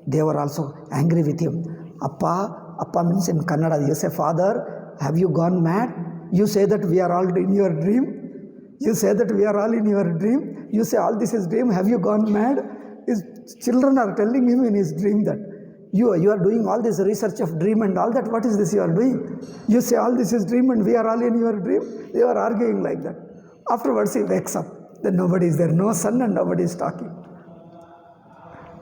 they were also angry with him. Appa means in Kannada, you say, father, have you gone mad? You say that we are all in your dream. You say that we are all in your dream. You say all this is dream. Have you gone mad? His children are telling him in his dream that you are doing all this research of dream and all that. What is this you are doing? You say all this is dream and we are all in your dream. They were arguing like that. Afterwards he wakes up. Then nobody is there. No son and nobody is talking.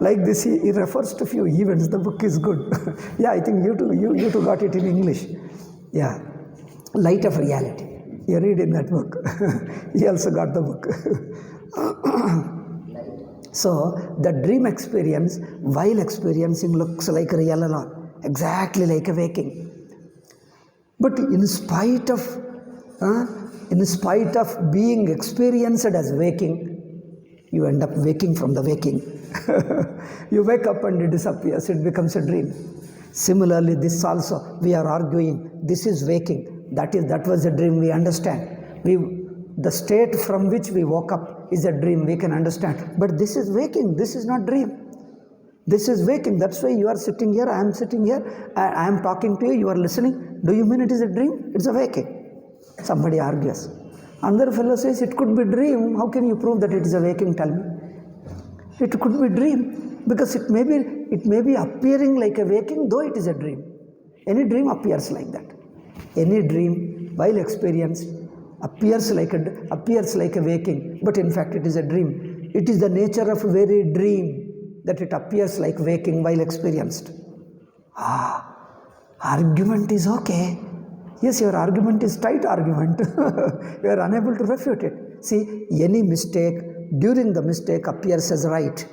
Like this, he refers to few events. The book is good. Yeah, I think you too got it in English. Yeah, Light of Reality. You read in that book. He also got the book. So, the dream experience, while experiencing, looks like real alone. Exactly like a waking. But in spite of being experienced as waking, You end up waking from the waking. You wake up and it disappears, it becomes a dream. Similarly, this also, we are arguing, this is waking, that was a dream, we understand. The state from which we woke up is a dream, we can understand. But this is waking, this is not dream. This is waking, that's why you are sitting here, I am sitting here, I am talking to you, you are listening. Do you mean it is a dream? It's a waking. Somebody argues. Another fellow says, it could be dream. How can you prove that it is a waking? Tell me. It could be dream because it may be appearing like a waking, though it is a dream. Any dream appears like that. Any dream, while experienced, appears like a waking, but in fact it is a dream. It is the nature of very dream that it appears like waking while experienced. Argument is okay. Yes, your argument is tight argument. You are unable to refute it. See, any mistake during the mistake appears as right.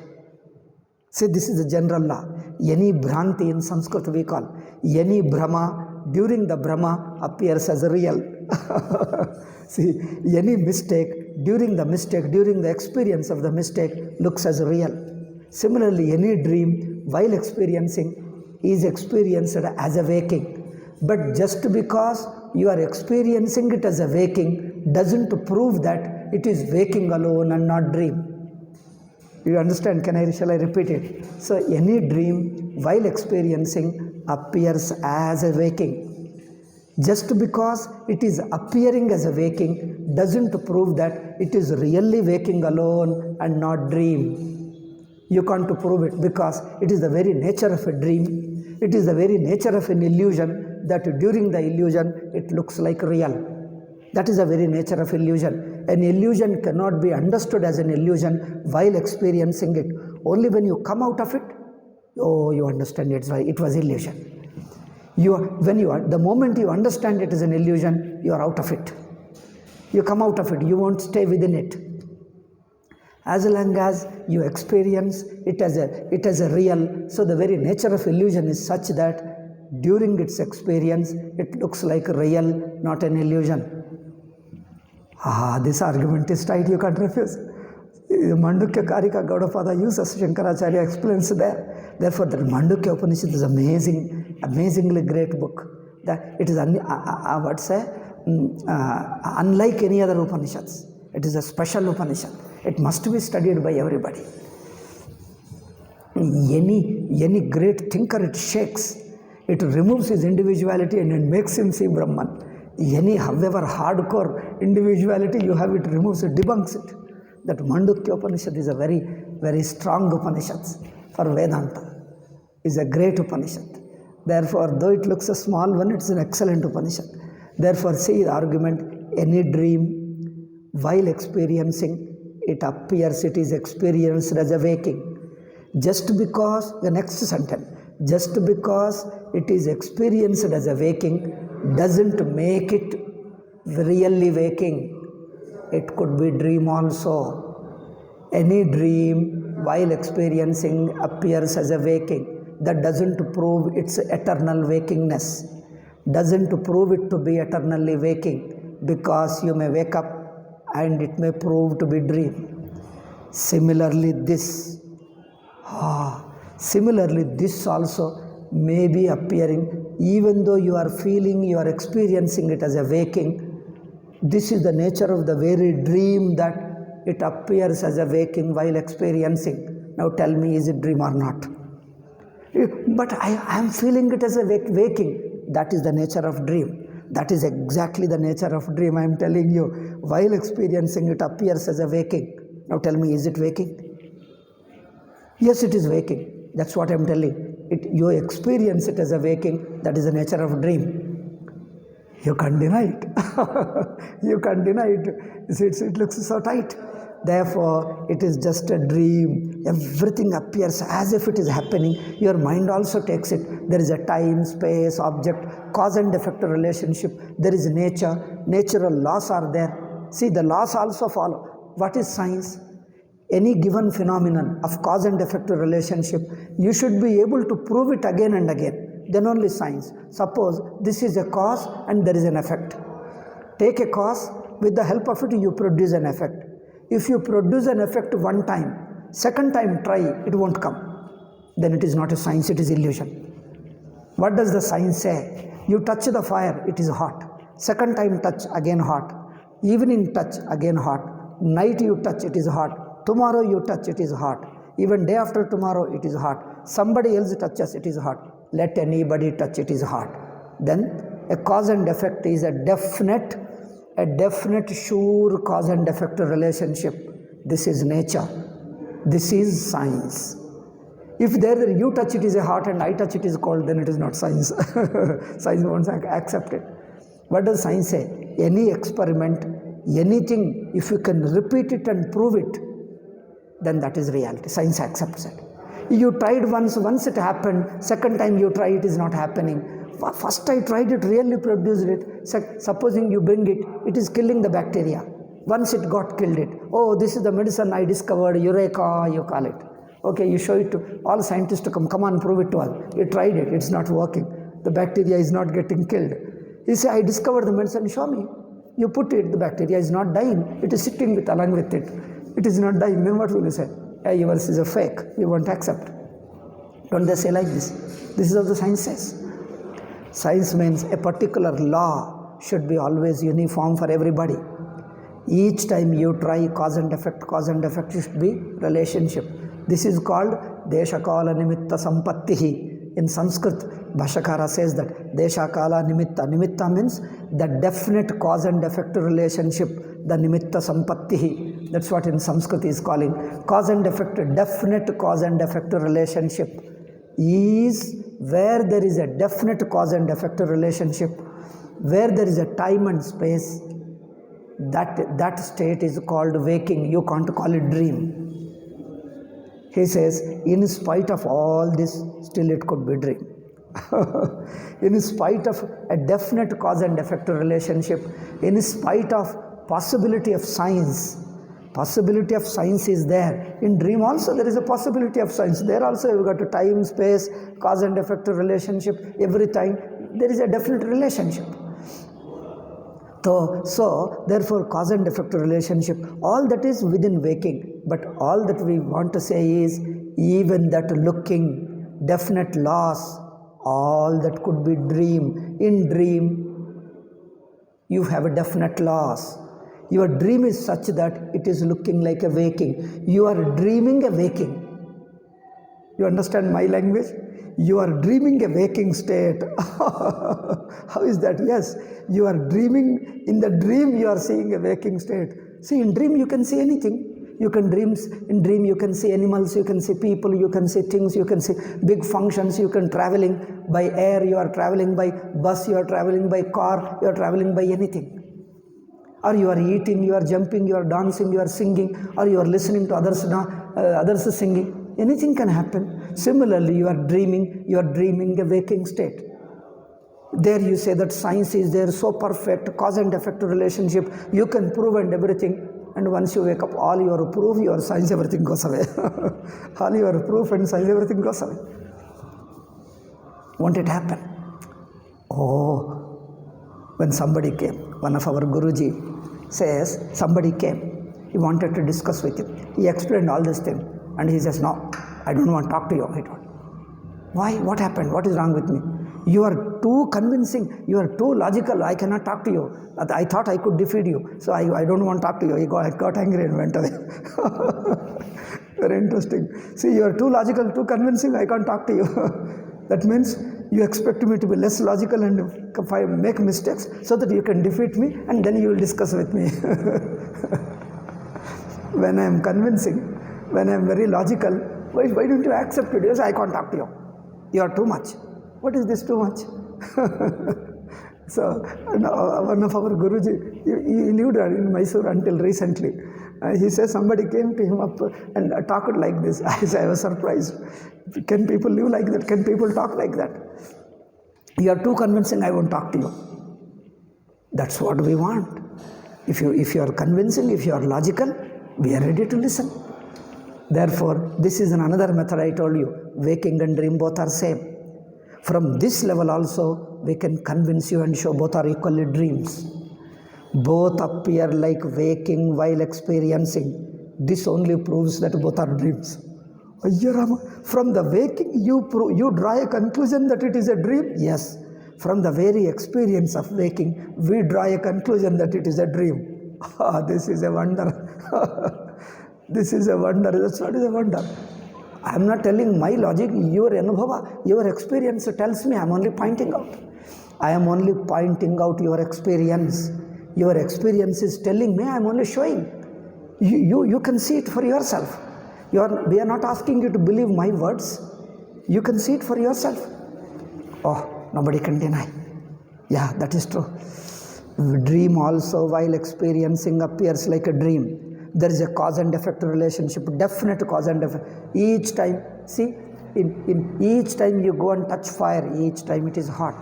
See, this is a general law. Any bhranti in Sanskrit we call. Any brahma during the brahma appears as real. See, any mistake during the experience of the mistake looks as real. Similarly, any dream while experiencing is experienced as a waking. But just because you are experiencing it as a waking doesn't prove that it is waking alone and not dream. You understand? Shall I repeat it? So any dream while experiencing appears as a waking. Just because it is appearing as a waking doesn't prove that it is really waking alone and not dream. You can't prove it because it is the very nature of a dream. It is the very nature of an illusion that during the illusion it looks like real. That is the very nature of illusion. An illusion cannot be understood as an illusion while experiencing it. Only when you come out of it, you understand it was illusion. The moment you understand it is an illusion, you are out of it. You come out of it, you won't stay within it. As long as you experience it as a real, so the very nature of illusion is such that during its experience, it looks like real, not an illusion. This argument is tight, you can't refuse. Mandukya Karika Gaudapada uses, Shankaracharya explains there. Therefore, the Mandukya Upanishad is amazingly great book. That it is unlike any other Upanishads. It is a special Upanishad. It must be studied by everybody. Any great thinker it shakes. It removes his individuality and it makes him see Brahman. Any, however hardcore individuality you have, it removes it, debunks it. That Mandukya Upanishad is a very, very strong Upanishad for Vedanta. Is a great Upanishad. Therefore, though it looks a small one, it's an excellent Upanishad. Therefore, see the argument, any dream, while experiencing, it appears it is experienced as a waking. Just because, the next sentence, just because it is experienced as a waking doesn't make it really waking. It could be dream also. Any dream while experiencing appears as a waking. That doesn't prove its eternal wakingness. Doesn't prove it to be eternally waking, because you may wake up and it may prove to be dream. Similarly, this also may be appearing, even though you are feeling, you are experiencing it as a waking. This is the nature of the very dream that it appears as a waking while experiencing. Now tell me, is it dream or not? But I am feeling it as a waking. That is the nature of dream. That is exactly the nature of dream. I am telling you, while experiencing it appears as a waking. Now tell me, is it waking? Yes, it is waking. That's what I am telling. You experience it as a waking. That is the nature of dream. You can't deny it. You can't deny it. It looks so tight. Therefore, it is just a dream. Everything appears as if it is happening. Your mind also takes it. There is a time, space, object, cause and effect relationship. There is nature. Natural laws are there. See, the laws also follow. What is science? Any given phenomenon of cause and effect relationship, you should be able to prove it again and again. Then only science. Suppose this is a cause and there is an effect. Take a cause, with the help of it you produce an effect. If you produce an effect one time, second time try, it won't come. Then it is not a science, it is illusion. What does the science say? You touch the fire, it is hot. Second time touch, again hot. Evening touch, again hot. Night you touch, it is hot. Tomorrow you touch, it is hot. Even day after tomorrow, it is hot. Somebody else touches, it is hot. Let anybody touch, it is hot. Then a cause and effect is a definite, sure cause and effect relationship. This is nature. This is science. If there you touch it is a hot and I touch it is cold, then it is not science. Science won't accept it. What does science say? Any experiment, anything, if you can repeat it and prove it, then that is reality. Science accepts it. You tried once it happened, second time you try, it is not happening. First I tried it, really produced it. Supposing you bring it, it is killing the bacteria. Once it got killed it. Oh, this is the medicine I discovered, eureka, you call it. Okay, you show it to all scientists to come on, prove it to us. You tried it, it's not working. The bacteria is not getting killed. You say, I discovered the medicine, show me. You put it, the bacteria is not dying. It is sitting along with it. It is not dying. Then what will you say? Hey, yours is a fake. We won't accept. Don't they say like this? This is what the science says. Science means a particular law should be always uniform for everybody. Each time you try cause and effect should be relationship. This is called Deshakala Nimitta Sampattihi. In Sanskrit, Bhashakara says that Deshakala Nimitta. Nimitta means the definite cause and effect relationship, the Nimitta Sampattihi. That's what in Sanskrit is calling. Cause and effect, definite cause and effect relationship is where there is a definite cause and effect relationship, where there is a time and space. That state is called waking. You can't call it dream. He says, in spite of all this, still it could be dream. In spite of a definite cause and effect relationship, in spite of possibility of science is there. In dream also there is a possibility of science. There also you've got a time, space, cause and effect relationship. Every time there is a definite relationship. So therefore cause and effect relationship, all that is within waking. But all that we want to say is, even that looking, definite loss, all that could be dream. In dream, you have a definite loss. Your dream is such that it is looking like a waking. You are dreaming a waking. You understand my language? You are dreaming a waking state. How is that? Yes, you are dreaming. In the dream, you are seeing a waking state. See, in dream, you can see anything. You can in dream you can see animals, you can see people, you can see things, you can see big functions, you can traveling by air, you are traveling by bus, you are traveling by car, you are traveling by anything. Or you are eating, you are jumping, you are dancing, you are singing, or you are listening to others singing. Anything can happen. Similarly, you are dreaming a waking state. There you say that science is there, so perfect, cause and effect relationship, you can prove and everything. And once you wake up, all your proof, your science, everything goes away. All your proof and science, everything goes away. Won't it happen? Oh, when somebody came, one of our Guruji says, somebody came. He wanted to discuss with him. He explained all this thing. And he says, no, I don't want to talk to you. He told. Why? What happened? What is wrong with me? You are too convincing. You are too logical. I cannot talk to you. I thought I could defeat you. So I don't want to talk to you. He got angry and went away. Very interesting. See, you are too logical, too convincing. I can't talk to you. That means you expect me to be less logical and make mistakes so that you can defeat me and then you will discuss with me. When I am convincing, when I am very logical, why don't you accept it? Yes, I can't talk to you. You are too much. What is this too much? So, one of our Guruji, he lived in Mysore until recently. He says somebody came to him up and talked like this. I was surprised. Can people live like that? Can people talk like that? You are too convincing, I won't talk to you. That's what we want. If you are convincing, if you are logical, we are ready to listen. Therefore, this is another method I told you. Waking and dream both are same. From this level also, we can convince you and show both are equally dreams. Both appear like waking while experiencing. This only proves that both are dreams. Ayya Rama, from the waking you draw a conclusion that it is a dream? Yes. From the very experience of waking, we draw a conclusion that it is a dream. This is a wonder. This is a wonder. That's what is a wonder. I am not telling my logic, your anubhava, your experience tells me. I am only pointing out. I am only pointing out your experience. Your experience is telling me, I am only showing. You can see it for yourself. We are not asking you to believe my words. You can see it for yourself. Oh, nobody can deny. Yeah, that is true. Dream also, while experiencing, appears like a dream. There is a cause and effect relationship, definite cause and effect. Each time, see, in each time you go and touch fire, each time it is hot.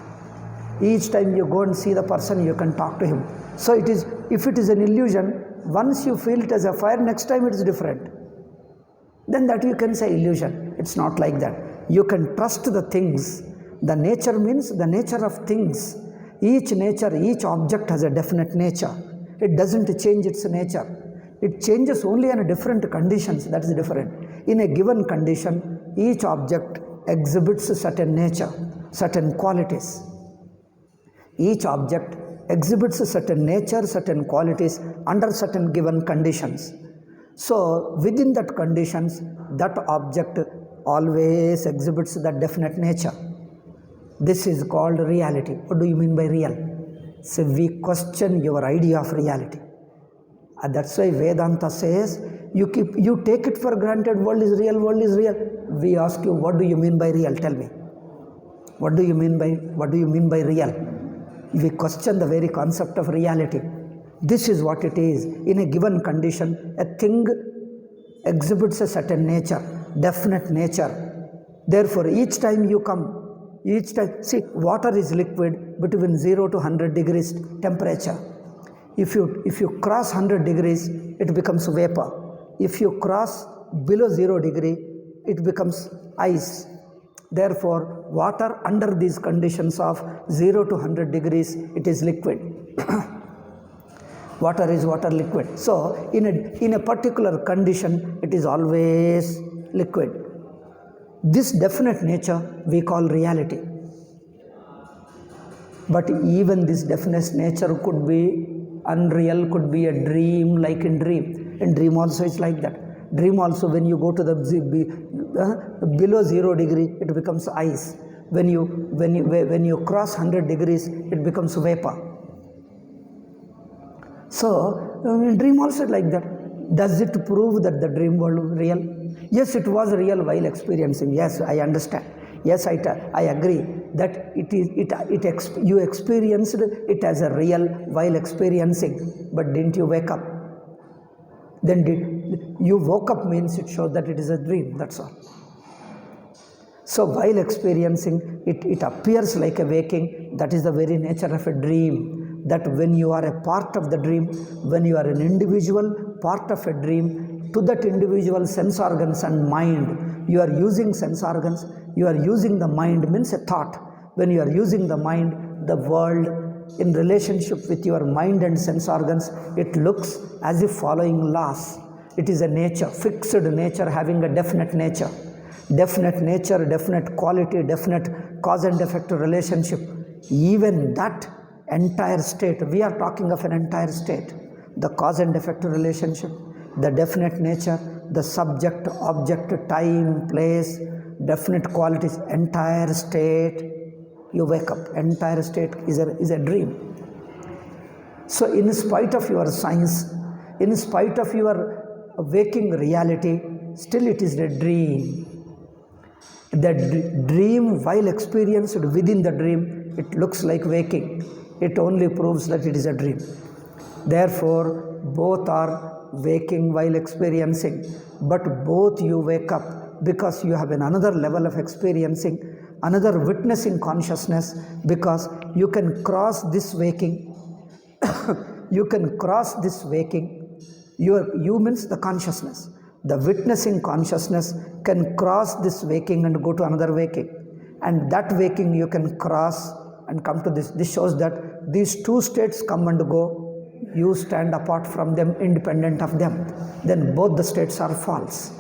Each time you go and see the person, you can talk to him. So it is, if it is an illusion, once you feel it as a fire, next time it is different. Then that you can say illusion. It's not like that. You can trust the things. The nature means the nature of things. Each nature, each object has a definite nature. It doesn't change its nature. It changes only in different conditions. That is different. In a given condition, each object exhibits a certain nature, certain qualities. Each object exhibits a certain nature, certain qualities under certain given conditions. So within that conditions, that object always exhibits that definite nature. This is called reality. What do you mean by real? So we question your idea of reality. And that's why Vedanta says, you take it for granted, world is real, world is real. We ask you, what do you mean by real? Tell me. What do you mean by real? We question the very concept of reality. This is what it is. In a given condition, a thing exhibits a certain nature, definite nature. Therefore, each time you come, see, water is liquid between 0 to 100 degrees temperature. If you cross 100 degrees, it becomes vapor. If you cross below 0 degree, it becomes ice. Therefore, water under these conditions of 0 to 100 degrees, it is liquid. Water is water liquid. So, in a particular condition, it is always liquid. This definite nature we call reality. But even this definite nature could be unreal, could be a dream, like in dream. In dream also it's like that. Dream also, when you go to the below 0 degree, it becomes ice. When you cross 100 degrees, it becomes vapor. So in dream also like that. Does it prove that the dream world was real? Yes, it was real while experiencing. Yes, I understand. Yes, I agree that you experienced it as a real while experiencing, but didn't you wake up? Then you woke up means it shows that it is a dream, that's all. So while experiencing, it appears like a waking. That is the very nature of a dream. That when you are a part of the dream, when you are an individual part of a dream, to that individual sense organs and mind, you are using sense organs, you are using the mind, means a thought. When you are using the mind, the world in relationship with your mind and sense organs, it looks as if following laws. It is a nature, fixed nature, having a definite nature. Definite nature, definite quality, definite cause and effect relationship. Even that entire state, we are talking of an entire state. The cause and effect relationship, the definite nature, the subject, object, time, place, definite qualities, entire state, you wake up. Entire state is a dream. So in spite of your science, in spite of your waking reality, still it is a dream. The dream, while experienced within the dream, it looks like waking. It only proves that it is a dream. Therefore, both are waking while experiencing, but both you wake up because you have another level of experiencing, another witnessing consciousness, because you can cross this waking. You can cross this waking. You means the consciousness. The witnessing consciousness can cross this waking and go to another waking. And that waking you can cross and come to this. This shows that these two states come and go you stand apart from them, independent of them, then both the states are false.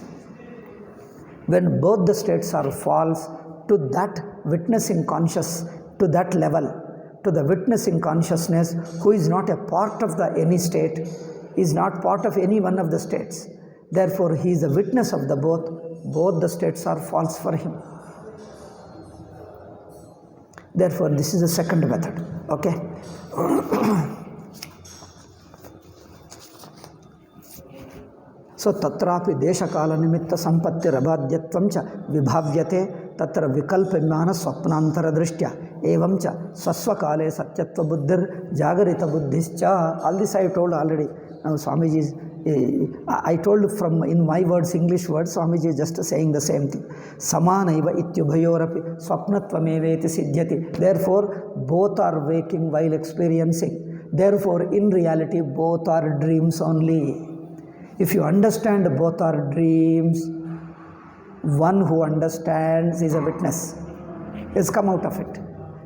When both the states are false, to that witnessing conscious, to that level, to the witnessing consciousness who is not a part of the any state, is not part of any one of the states. Therefore, he is a witness of the both the states are false for him. Therefore, this is the second method. Okay. So tatrapi deshakala nimitta sampatti rabhadyatvam cha vibhavyate tatra vikalpimana swapnantara drishtya evam cha swasvakale satyatva buddhir jagarita buddhischa. All this I told already. Now Swamiji I told from in my words, English words, Swamiji is just saying the same thing. Samanaiva ityubhayorapi swapnatvameveti siddhyati. Therefore, both are waking while experiencing. Therefore, in reality, both are dreams only. If you understand both are dreams, one who understands is a witness. He has come out of it.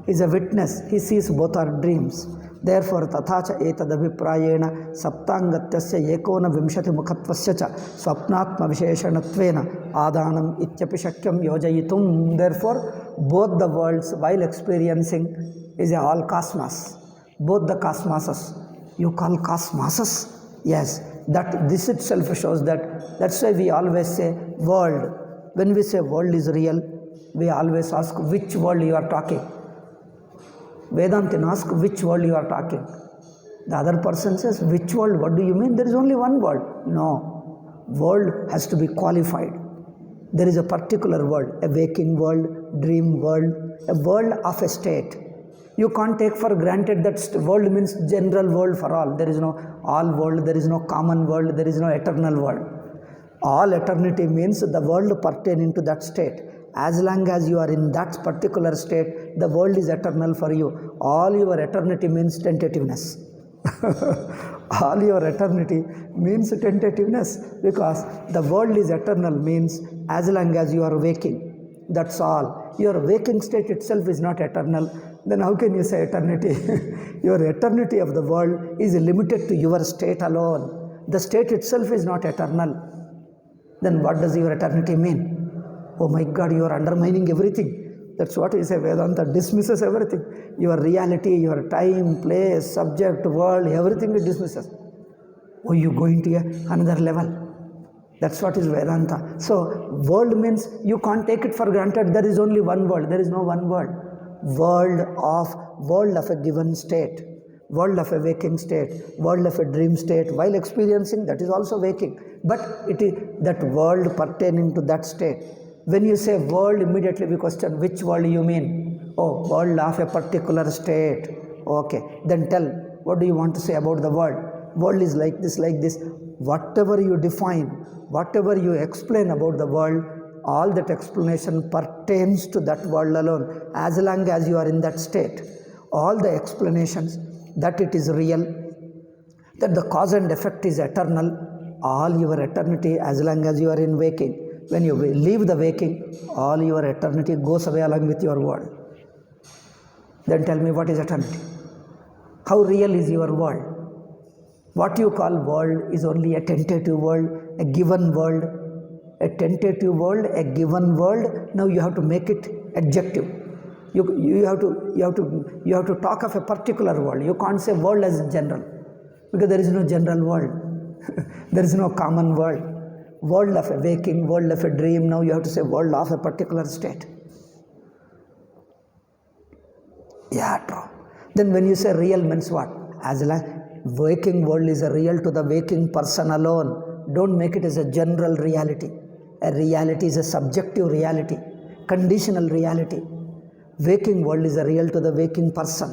He is a witness. He sees both are dreams. Therefore, tathacha etadabhiprayena saptangatyasya ekona vimshati mukhatvasya cha swapnatma visheshanatvena adanam ityapi shakyam yojayitum. Therefore, both the worlds while experiencing is a all cosmos. Both the cosmoses. You call cosmoses? Yes. That this itself shows that. That's why we always say world. When we say world is real, we always ask which world you are talking. Vedanta asks which world you are talking. The other person says, which world? What do you mean? There is only one world. No. World has to be qualified. There is a particular world, a waking world, dream world, a world of a state. You can't take for granted that world means general world for all. There is no all world, there is no common world, there is no eternal world. All eternity means the world pertaining to that state. As long as you are in that particular state, the world is eternal for you. All your eternity means tentativeness. All your eternity means tentativeness, because the world is eternal means as long as you are waking. That's all. Your waking state itself is not eternal. Then how can you say eternity? Your eternity of the world is limited to your state alone. The state itself is not eternal. Then what does your eternity mean? Oh my God, you are undermining everything. That's what we say. Vedanta dismisses everything. Your reality, your time, place, subject, world, everything it dismisses. Oh, you go into another level. That's what is Vedanta. So, world means you can't take it for granted. There is only one world. There is no one world. World of a given state. World of a waking state. World of a dream state. While experiencing, that is also waking. But it is that world pertaining to that state. When you say world, immediately we question which world you mean. Oh, world of a particular state. Okay, then tell, what do you want to say about the world? World is like this, like this. Whatever you define, whatever you explain about the world, all that explanation pertains to that world alone, as long as you are in that state. All the explanations that it is real, that the cause and effect is eternal, all your eternity as long as you are in waking. When you leave the waking, all your eternity goes away along with your world. Then tell me, what is eternity? How real is your world? What you call world is only a tentative world, a given world. A tentative world, a given world. Now you have to make it adjective. You have to talk of a particular world. You can't say world as general, because there is no general world. There is no common world. World of a waking, world of a dream. Now you have to say world of a particular state. Yeah, true. Then when you say real means what? As like waking world is a real to the waking person alone. Don't make it as a general reality. A reality is a subjective reality, conditional reality. Waking world is a real to the waking person.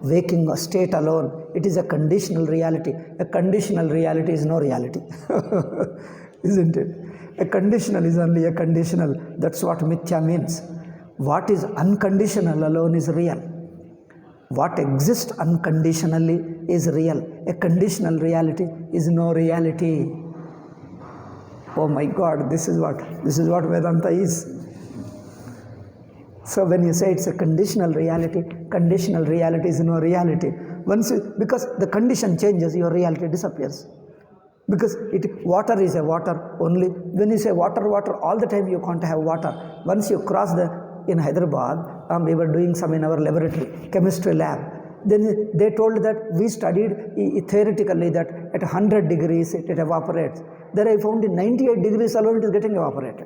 Waking state alone, it is a conditional reality. A conditional reality is no reality. Isn't it? A conditional is only a conditional. That's what mithya means. What is unconditional alone is real. What exists unconditionally is real. A conditional reality is no reality. Oh my God, this is what Vedanta is. So when you say it's a conditional reality is no reality. Because the condition changes, your reality disappears. Because water is a water only. When you say water, all the time you can't have water. Once you cross in Hyderabad, we were doing some in our laboratory, chemistry lab. Then they told that we studied theoretically that at 100 degrees it evaporates. Then I found in 98 degrees alone it is getting evaporated.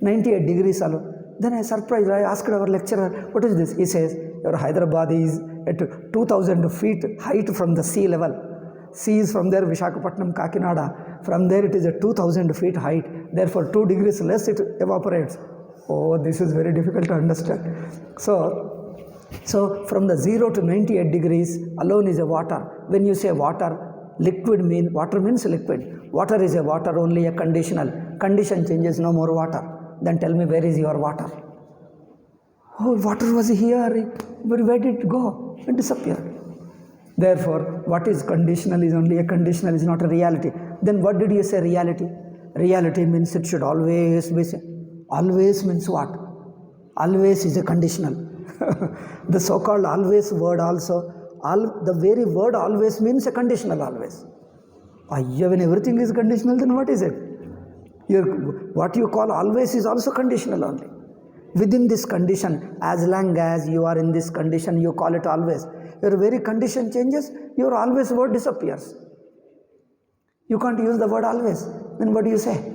98 degrees alone. Then I surprised, I asked our lecturer, what is this? He says, your Hyderabad is at 2000 feet height from the sea level. Sea is from there, Visakhapatnam, Kakinada. From there it is at 2000 feet height. Therefore 2 degrees less it evaporates. Oh, this is very difficult to understand. So from the 0 to 98 degrees alone is a water. When you say water, water means liquid. Water is a water, only a conditional. Condition changes, no more water. Then tell me, where is your water? Oh, water was here, but where did it go? It disappeared. Therefore, what is conditional is only a conditional, is not a reality. Then what did you say reality? Reality means it should always be. Always means what? Always is a conditional. The so-called always word also, the very word always means a conditional always. When everything is conditional, then what is it? What you call always is also conditional only. Within this condition, as long as you are in this condition, you call it always. Your very condition changes, your always word disappears. You can't use the word always. Then what do you say?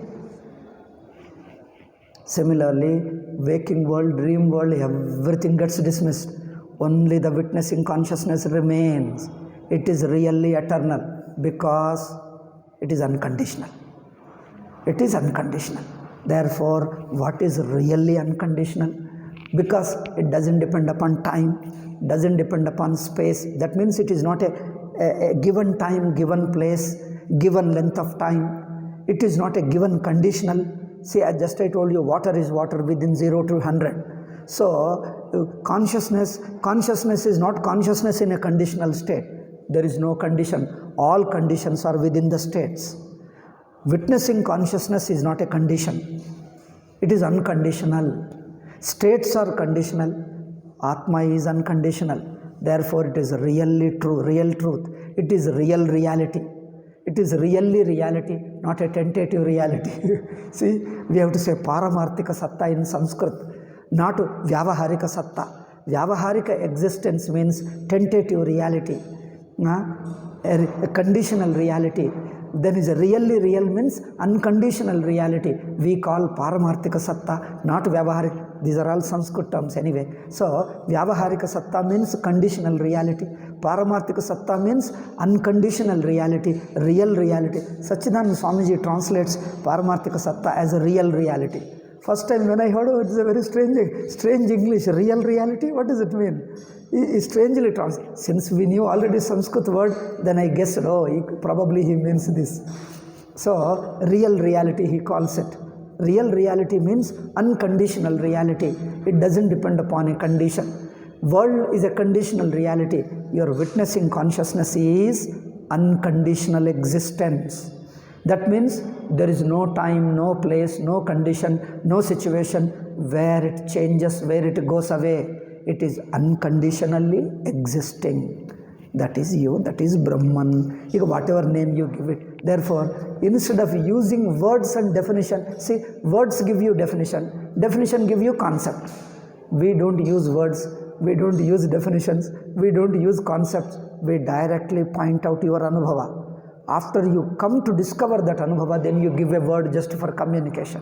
Similarly, waking world, dream world, everything gets dismissed. Only the witnessing consciousness remains. It is really eternal because it is unconditional. It is unconditional. Therefore, what is really unconditional? Because it doesn't depend upon time, doesn't depend upon space. That means it is not a given time, given place, given length of time. It is not a given conditional. See, I told you, water is water within 0 to 100. So, consciousness is not consciousness in a conditional state. There is no condition. All conditions are within the states. Witnessing consciousness is not a condition. It is unconditional. States are conditional. Atma is unconditional. Therefore, it is really true, real truth. It is real reality. It is really reality, not a tentative reality. See, we have to say Paramarthika Satta in Sanskrit, not Vyavaharika Satta. Vyavaharika existence means tentative reality, a conditional reality. Then is a really real means unconditional reality. We call Paramarthika Satta, not Vyavaharika. These are all Sanskrit terms anyway. So, Vyavaharika Satta means conditional reality. Paramarthika Satta means unconditional reality, real reality. Sachidananda Swamiji translates Paramarthika Satta as a real reality. First time when I heard, oh, it's a very strange English, real reality, what does it mean? He strangely translates. Since we knew already Sanskrit word, then I guessed, probably he means this. So, real reality he calls it. Real reality means unconditional reality. It doesn't depend upon a condition. World is a conditional reality. Your witnessing consciousness is unconditional existence. That means there is no time, no place, no condition, no situation where it changes, where it goes away. It is unconditionally existing. That is you, that is Brahman. Whatever name you give it. Therefore, instead of using words and definition, see, words give you definition, definition give you concept. We don't use words, we don't use definitions, we don't use concepts, we directly point out your anubhava. After you come to discover that anubhava, then you give a word just for communication.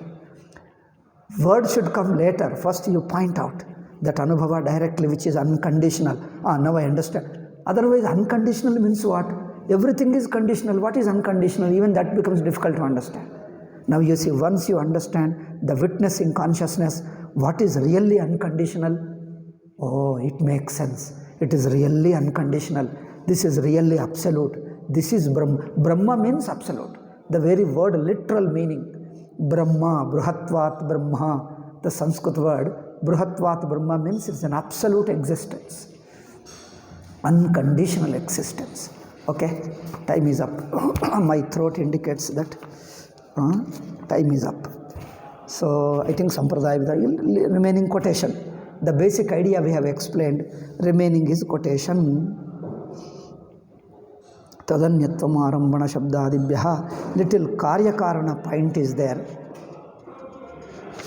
Word should come later. First you point out that anubhava directly, which is unconditional. Now I understand. Otherwise, unconditional means what? Everything is conditional. What is unconditional? Even that becomes difficult to understand. Now you see, once you understand the witnessing consciousness, what is really unconditional? Oh, it makes sense. It is really unconditional. This is really absolute. This is Brahma. Brahma means absolute. The very word, literal meaning. Brahma, Bruhatvat Brahma. The Sanskrit word, Bruhatvat Brahma means it's an absolute existence. Unconditional existence. Okay, time is up. My throat indicates that time is up. So I think Sampradaya, remaining quotation. The basic idea we have explained, remaining is quotation. Tadanyatvam arambana shabdadibhyaha. Little karya-karana point is there.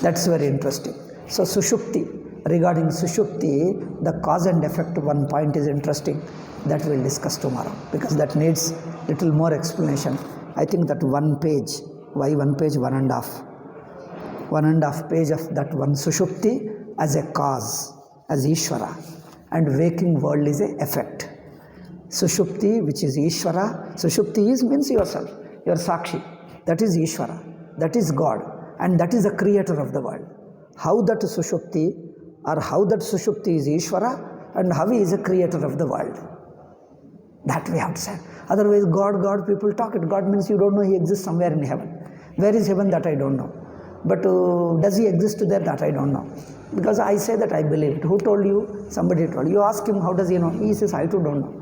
That's very interesting. So Sushupti, regarding Sushupti, the cause and effect one point is interesting. That we'll discuss tomorrow, because that needs little more explanation. I think that one page, why one page, 1.5 page of that one Sushupti as a cause, as Ishvara, and waking world is a effect. Sushupti, which is Ishvara, Sushupti is means yourself, your Sakshi, that is Ishvara, that is God, and that is the creator of the world. How that Sushupti, or how that Sushupti is Ishvara, and how he is a creator of the world. That we have to say. Otherwise, God, people talk it. God means you don't know he exists somewhere in heaven. Where is heaven? That I don't know. But does he exist there? That I don't know. Because I say that I believe it. Who told you? Somebody told you. You ask him, how does he know? He says, I too don't know.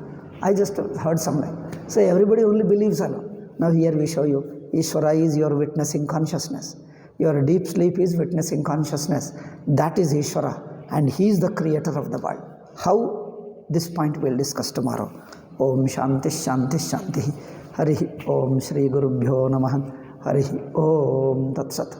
I just heard somewhere. So everybody only believes alone. Now here we show you, Ishvara is your witnessing consciousness. Your deep sleep is witnessing consciousness. That is Ishvara. And he is the creator of the world. How? This point we'll discuss tomorrow. Om Shanti Shanti Shanti. Harihi Om Shri Gurubhyo Namaha. Harihi Om Tat Sat.